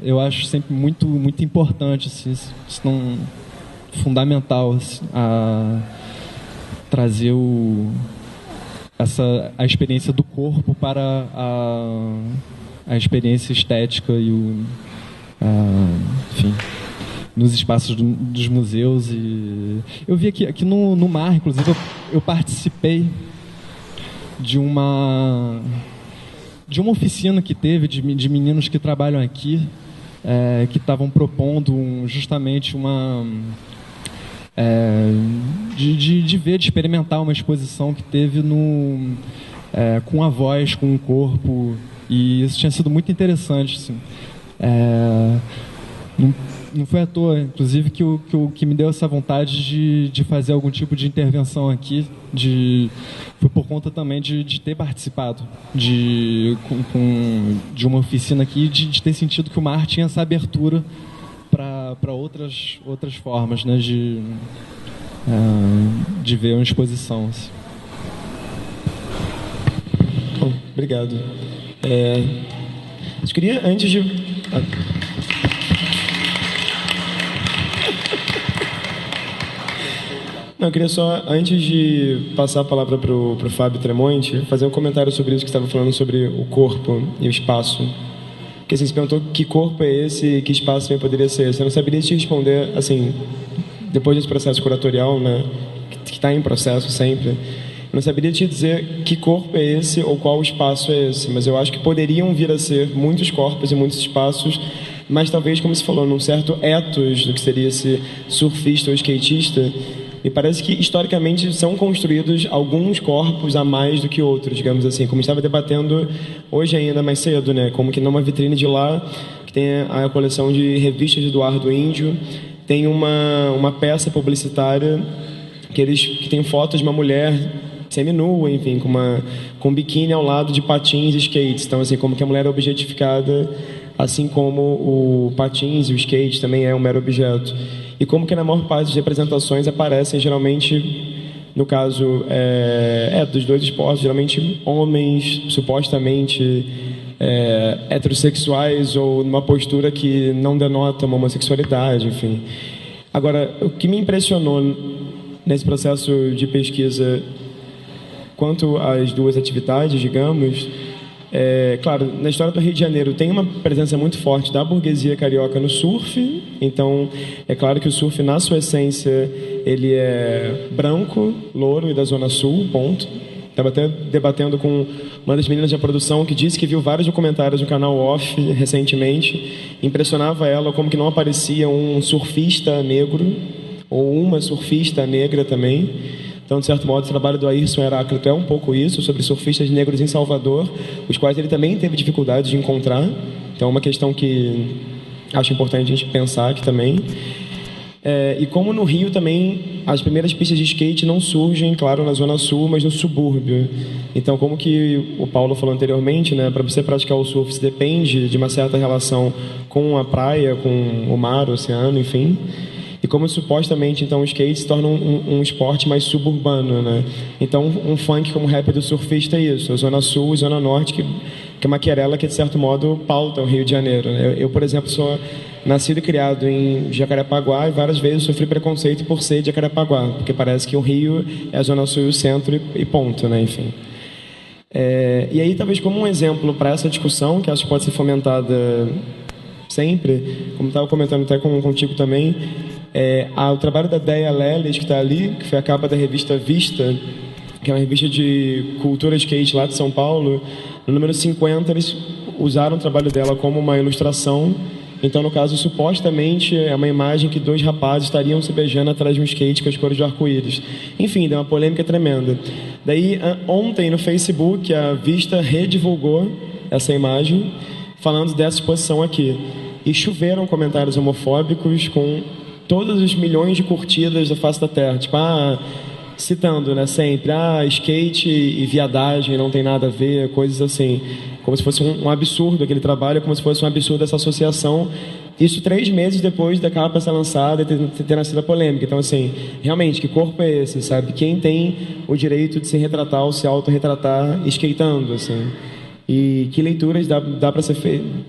eu acho sempre muito, muito importante, assim, isso não fundamental, assim, a trazer a experiência do corpo para a experiência estética e enfim, nos espaços dos museus. E eu vi aqui no Mar, inclusive, eu participei de uma oficina que teve de meninos que trabalham aqui, que estavam propondo justamente de experimentar uma exposição que teve com a voz, com o corpo, e isso tinha sido muito interessante, assim. Não foi à toa, inclusive, que me deu essa vontade de fazer algum tipo de intervenção aqui. Foi por conta também de ter participado de uma oficina aqui, de ter sentido que o Mar tinha essa abertura para outras formas, né, de ver uma exposição, assim. Bom, obrigado. Eu queria, antes de... Não, eu queria só, antes de passar a palavra para o Fábio Tremonti, fazer um comentário sobre isso que você estava falando sobre o corpo e o espaço. Porque assim, você perguntou que corpo é esse e que espaço também poderia ser esse. Eu não saberia te responder, assim, depois desse processo curatorial, né, que está em processo sempre, eu não saberia te dizer que corpo é esse ou qual espaço é esse, mas eu acho que poderiam vir a ser muitos corpos e muitos espaços, mas talvez, como você falou, num certo ethos do que seria esse surfista ou skatista. Me parece que, historicamente, são construídos alguns corpos a mais do que outros, digamos assim. Como estava debatendo hoje ainda mais cedo, né? Como que numa vitrine de lá, que tem a coleção de revistas de Eduardo Índio, tem uma peça publicitária que tem fotos de uma mulher seminua, enfim, com biquíni ao lado de patins e skates. Então, assim, como que a mulher é objetificada, assim como o patins e o skate também é um mero objeto. E como que na maior parte das representações aparecem geralmente, no caso dos dois esportes, geralmente homens supostamente heterossexuais ou numa postura que não denota uma homossexualidade, enfim. Agora, o que me impressionou nesse processo de pesquisa quanto às duas atividades, digamos, claro, na história do Rio de Janeiro tem uma presença muito forte da burguesia carioca no surf. Então, é claro que o surf, na sua essência, ele é branco, louro e da Zona Sul, ponto. Estava até debatendo com uma das meninas da produção que disse que viu vários documentários no canal Off recentemente. Impressionava ela como que não aparecia um surfista negro ou uma surfista negra também. Então, de certo modo, o trabalho do Ayrson Heráclito é um pouco isso, sobre surfistas negros em Salvador, os quais ele também teve dificuldade de encontrar. Então, é uma questão que acho importante a gente pensar aqui também. E como no Rio também, as primeiras pistas de skate não surgem, claro, na Zona Sul, mas no subúrbio. Então, como que o Paulo falou anteriormente, né, para você praticar o surf, você depende de uma certa relação com a praia, com o mar, o oceano, enfim. E como supostamente, então, o skate se torna um esporte mais suburbano, né? Então, um funk como rap do surfista é isso, a Zona Sul e Zona Norte, que é uma querela que, de certo modo, pauta o Rio de Janeiro, né? Eu, por exemplo, sou nascido e criado em Jacarepaguá e várias vezes sofri preconceito por ser de Jacarepaguá, porque parece que o Rio é a Zona Sul e o centro e ponto, né? Enfim. E aí, talvez como um exemplo para essa discussão, que acho que pode ser fomentada sempre, como estava comentando até contigo também, o trabalho da Deia Leles, que está ali, que foi a capa da revista Vista, que é uma revista de cultura skate lá de São Paulo. No número 50, eles usaram o trabalho dela como uma ilustração. Então, no caso, supostamente é uma imagem que 2 rapazes estariam se beijando atrás de um skate com as cores de arco-íris. Enfim, deu uma polêmica tremenda. Daí, ontem, no Facebook, a Vista redivulgou essa imagem, falando dessa exposição aqui. E choveram comentários homofóbicos com todos os milhões de curtidas da face da Terra. Tipo, citando, né, sempre, skate e viadagem não tem nada a ver, coisas assim. Como se fosse um absurdo aquele trabalho, como se fosse um absurdo essa associação. Isso 3 meses depois da capa ser lançada e ter nascido a polêmica. Então, assim, realmente, que corpo é esse, sabe? Quem tem o direito de se retratar ou se autorretratar skateando, assim? E que leituras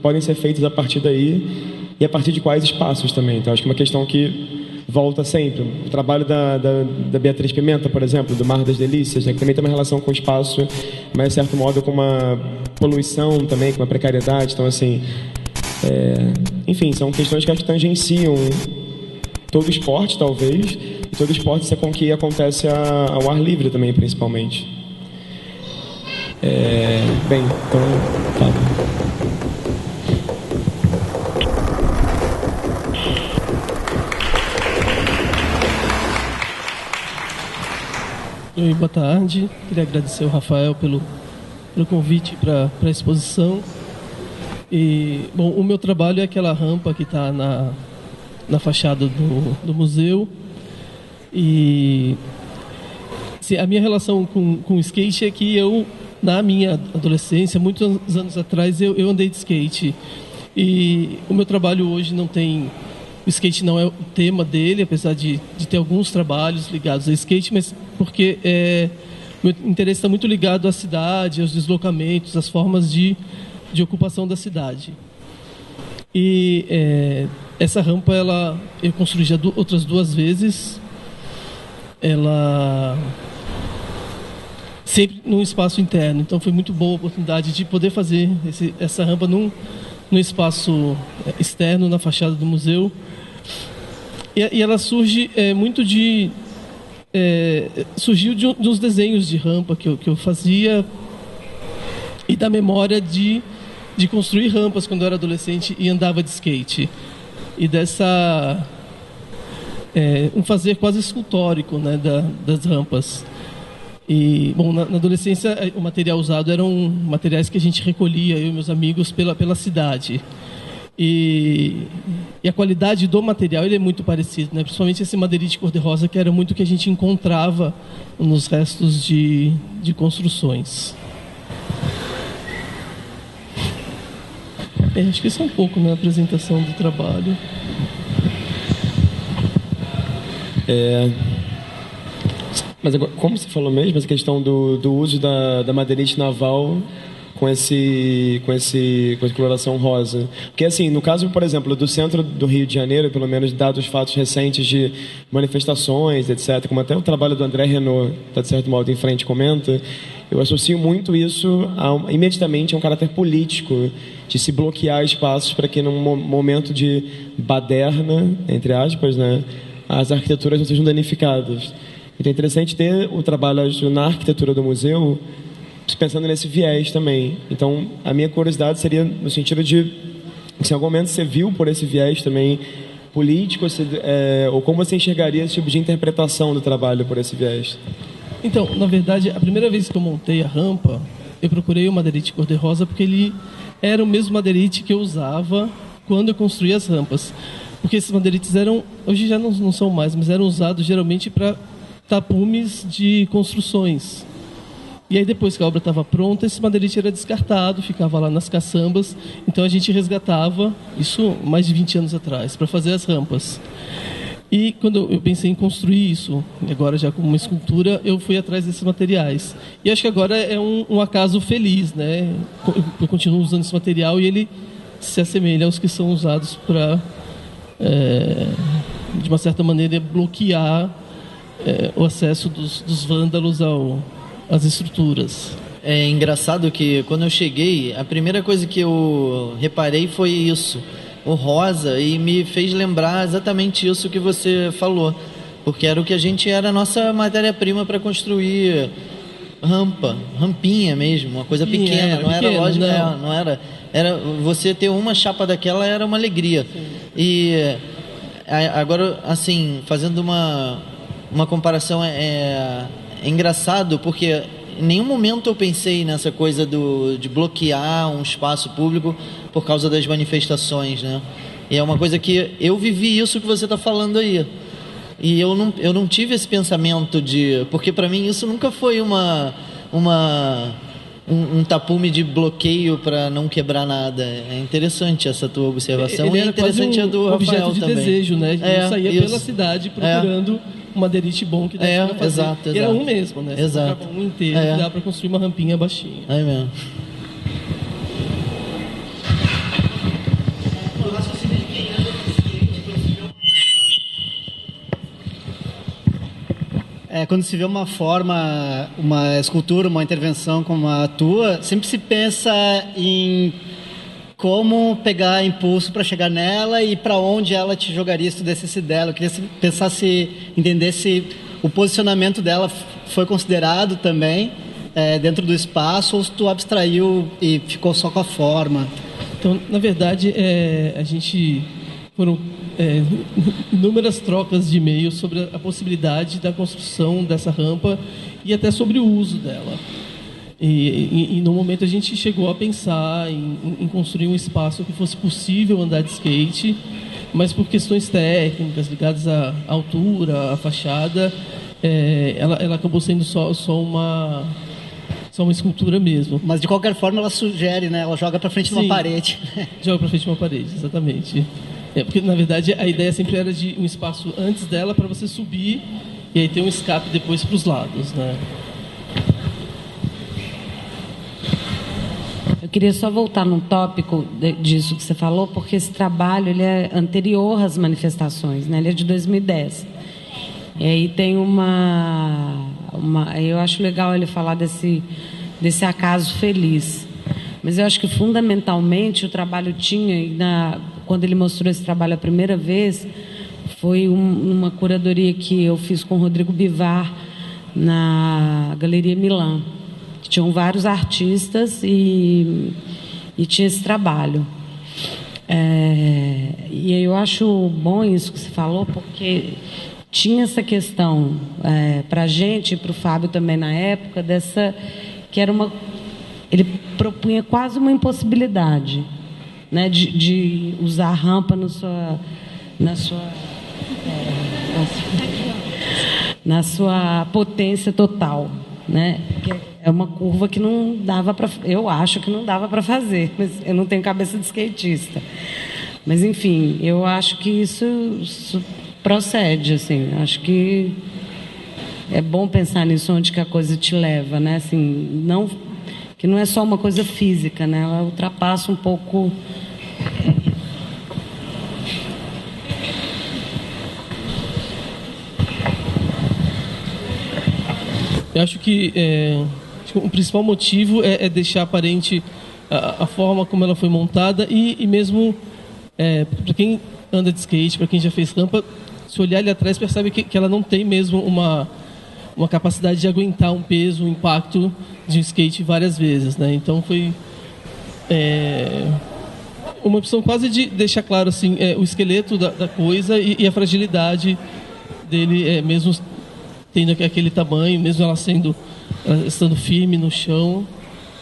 podem ser feitas a partir daí e a partir de quais espaços também. Então, acho que é uma questão que volta sempre. O trabalho da Beatriz Pimenta, por exemplo, do Mar das Delícias, né, que também tem uma relação com o espaço, mas, de certo modo, com uma poluição também, com uma precariedade. Então, assim, enfim, são questões que acho que tangenciam todo esporte, talvez, e todo esporte com que acontece ao ar livre também, principalmente. Bem, então, tá. Oi, boa tarde. Queria agradecer ao Rafael pelo convite para a exposição. Bom, o meu trabalho é aquela rampa que está na fachada do museu. E a minha relação com o skate é que na minha adolescência, muitos anos atrás, eu andei de skate. E o meu trabalho hoje não tem... O skate não é o tema dele, apesar de ter alguns trabalhos ligados ao skate, mas porque o meu interesse está muito ligado à cidade, aos deslocamentos, às formas de ocupação da cidade. E essa rampa, eu construí já outras 2 vezes. Ela sempre num espaço interno, então foi muito boa a oportunidade de poder fazer essa rampa num espaço externo, na fachada do museu. E ela surge surgiu de uns desenhos de rampa que eu fazia e da memória de construir rampas quando eu era adolescente e andava de skate. E dessa... um fazer quase escultórico, né, das rampas. E, bom, na adolescência, o material usado eram materiais que a gente recolhia, eu e meus amigos, pela cidade. E a qualidade do material ele é muito parecido, né? Principalmente esse madeirite cor-de-rosa, que era muito o que a gente encontrava nos restos de construções. Acho que isso é um pouco na apresentação do trabalho. Mas agora, como você falou mesmo, essa questão do uso da madeirite naval com essa coloração rosa. Porque, assim, no caso, por exemplo, do centro do Rio de Janeiro, pelo menos dados fatos recentes de manifestações, etc., como até o trabalho do André Renault, está de certo modo em frente, comenta, eu associo muito isso imediatamente a um caráter político, de se bloquear espaços para que, num momento de baderna, entre aspas, né, as arquiteturas não sejam danificadas. Então é interessante ter o trabalho na arquitetura do museu pensando nesse viés também. Então, a minha curiosidade seria no sentido de se em algum momento você viu por esse viés também político, ou como você enxergaria esse tipo de interpretação do trabalho por esse viés? Então, na verdade, a primeira vez que eu montei a rampa, eu procurei o madeirite cor-de-rosa porque ele era o mesmo madeirite que eu usava quando eu construía as rampas. Porque esses madeirites hoje já não são mais, mas eram usados geralmente para tapumes de construções. E aí, depois que a obra estava pronta, esse madeirite era descartado, ficava lá nas caçambas. Então, a gente resgatava, isso mais de 20 anos atrás, para fazer as rampas. E quando eu pensei em construir isso, agora já como uma escultura, eu fui atrás desses materiais. E acho que agora é um acaso feliz, né? Eu continuo usando esse material e ele se assemelha aos que são usados para, de uma certa maneira, bloquear o acesso dos vândalos às estruturas. É engraçado que quando eu cheguei, a primeira coisa que eu reparei foi isso, o rosa, e me fez lembrar exatamente isso que você falou, porque era o que era a nossa matéria-prima para construir rampinha mesmo, uma coisa pequena, não era lógico, não era. Era você ter uma chapa daquela era uma alegria. Sim. E agora, assim, fazendo uma comparação, é engraçado porque em nenhum momento eu pensei nessa coisa de bloquear um espaço público por causa das manifestações, né? E é uma coisa que eu vivi isso que você está falando aí. E eu não tive esse pensamento porque para mim isso nunca foi um tapume de bloqueio para não quebrar nada. É interessante essa tua observação. Ele é interessante a do Rafael objeto de também. Desejo, né? Ele saía pela cidade procurando um madeirite bom que desse para fazer. Exato. E era um mesmo, né? Exato. Um inteiro que dá para construir uma rampinha baixinha. É mesmo. Quando se vê uma forma, uma escultura, uma intervenção como a tua, sempre se pensa em como pegar impulso para chegar nela e para onde ela te jogaria se tu descesse dela. Eu queria pensar entender se o posicionamento dela foi considerado também dentro do espaço ou se tu abstraiu e ficou só com a forma. Então, na verdade, a gente foram inúmeras trocas de e-mails sobre a possibilidade da construção dessa rampa e até sobre o uso dela. E no momento a gente chegou a pensar em construir um espaço que fosse possível andar de skate, mas por questões técnicas ligadas à altura, à fachada, ela acabou sendo só uma escultura mesmo. Mas de qualquer forma ela sugere, né? Ela joga para frente de uma parede. Joga para frente de uma parede, exatamente. Porque na verdade a ideia sempre era de um espaço antes dela para você subir e aí ter um escape depois para os lados, né? Eu queria só voltar num tópico disso que você falou, porque esse trabalho ele é anterior às manifestações, né? Ele é de 2010. E aí tem eu acho legal ele falar desse acaso feliz. Mas eu acho que fundamentalmente o trabalho quando ele mostrou esse trabalho a primeira vez, foi uma curadoria que eu fiz com o Rodrigo Bivar na Galeria Milan. Tinham vários artistas e tinha esse trabalho. E eu acho bom isso que você falou, porque tinha essa questão para a gente e para o Fábio também na época, que era ele propunha quase uma impossibilidade, né, de usar a rampa na sua potência total, né? É uma curva que não dava para, eu acho que não dava para fazer, mas eu não tenho cabeça de skatista. Mas enfim, eu acho que isso procede, assim. Acho que é bom pensar nisso, onde que a coisa te leva, né? Assim, que não é só uma coisa física, né? Ela ultrapassa um pouco. Eu acho que o principal motivo é deixar aparente a forma como ela foi montada e mesmo para quem anda de skate, para quem já fez rampa, se olhar ali atrás percebe que ela não tem mesmo uma capacidade de aguentar um peso, um impacto de um skate várias vezes, né? Então foi uma opção quase de deixar claro assim, o esqueleto da coisa e a fragilidade dele, mesmo tendo aquele tamanho, mesmo ela estando firme no chão,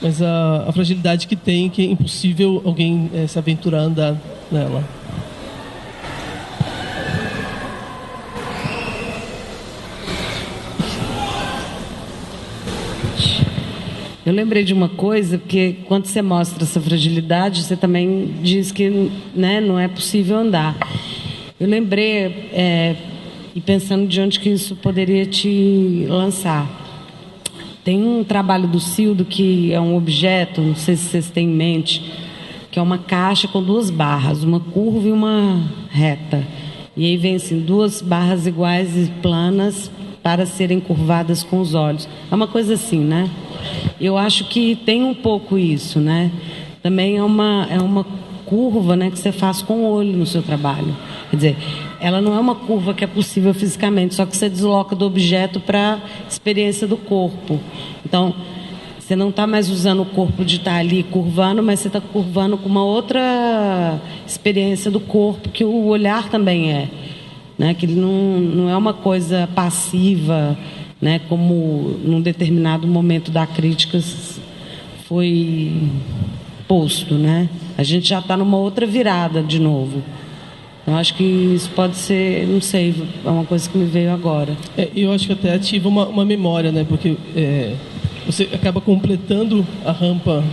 mas a fragilidade que tem, que é impossível alguém se aventurar a andar nela. Eu lembrei de uma coisa, porque quando você mostra essa fragilidade, você também diz que, né, não é possível andar. Eu lembrei, e pensando de onde que isso poderia te lançar. Tem um trabalho do Cildo que é um objeto, não sei se vocês têm em mente, que é uma caixa com duas barras, uma curva e uma reta. E aí vem assim, duas barras iguais e planas para serem curvadas com os olhos. É uma coisa assim, né? Eu acho que tem um pouco isso, né? Também é uma curva, né, que você faz com o olho no seu trabalho. Quer dizer, ela não é uma curva que é possível fisicamente, só que você desloca do objeto para a experiência do corpo. Então, você não está mais usando o corpo de estar ali curvando, mas você está curvando com uma outra experiência do corpo, que o olhar também é. Né? Que ele não é uma coisa passiva, né? Como num determinado momento da crítica foi posto. Né? A gente já está numa outra virada de novo. Eu acho que isso pode ser, não sei, é uma coisa que me veio agora. Eu acho que até ativa uma memória, né? Porque você acaba completando a rampa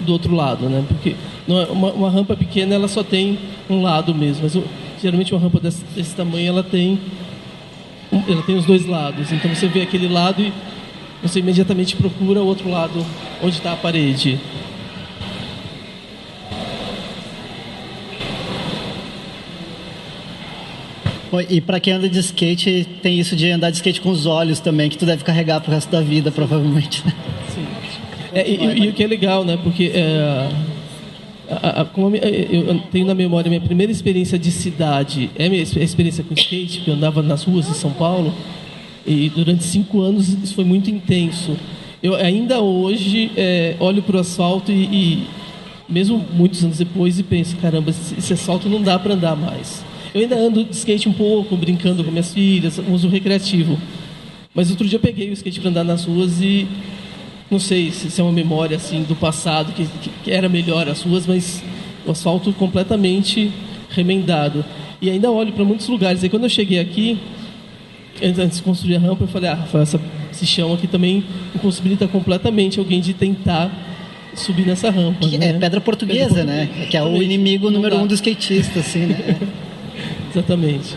do outro lado, né? Porque uma rampa pequena, ela só tem um lado mesmo. Mas geralmente uma rampa desse tamanho, ela tem os dois lados. Então você vê aquele lado e você imediatamente procura o outro lado, onde está a parede. E para quem anda de skate, tem isso de andar de skate com os olhos também, que tu deve carregar pro resto da vida, provavelmente. Sim. E o que é legal, né? Porque como eu tenho na memória a minha primeira experiência de cidade, a minha experiência com skate, que eu andava nas ruas de São Paulo, e durante 5 anos isso foi muito intenso. Eu ainda hoje olho para o asfalto e mesmo muitos anos depois, e penso, caramba, esse asfalto não dá para andar mais. Eu ainda ando de skate um pouco, brincando com minhas filhas, uso recreativo. Mas outro dia eu peguei o skate para andar nas ruas e não sei se é uma memória assim do passado, que era melhor as ruas, mas o asfalto completamente remendado. E ainda olho para muitos lugares. E quando eu cheguei aqui, antes de construir a rampa, eu falei, Rafael, esse chão aqui também impossibilita completamente alguém de tentar subir nessa rampa. Que, né? É pedra portuguesa, né? Que é o inimigo número 1 do skatista, assim, né? Exatamente.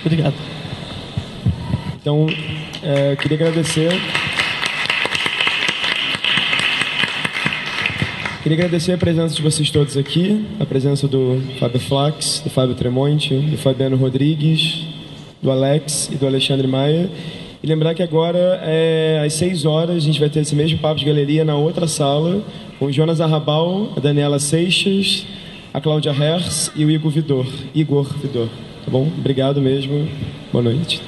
Obrigado. Então, queria agradecer. Queria agradecer a presença de vocês todos aqui, a presença do Fábio Flax, do Fábio Tremonti, do Fabiano Rodrigues, do Alex e do Alexandre Maia. E lembrar que agora, às 6 horas, a gente vai ter esse mesmo papo de galeria na outra sala, com o Jonas Arrabal, a Daniela Seixas, a Cláudia Herz e o Igor Vidor. Tá bom? Obrigado mesmo. Boa noite.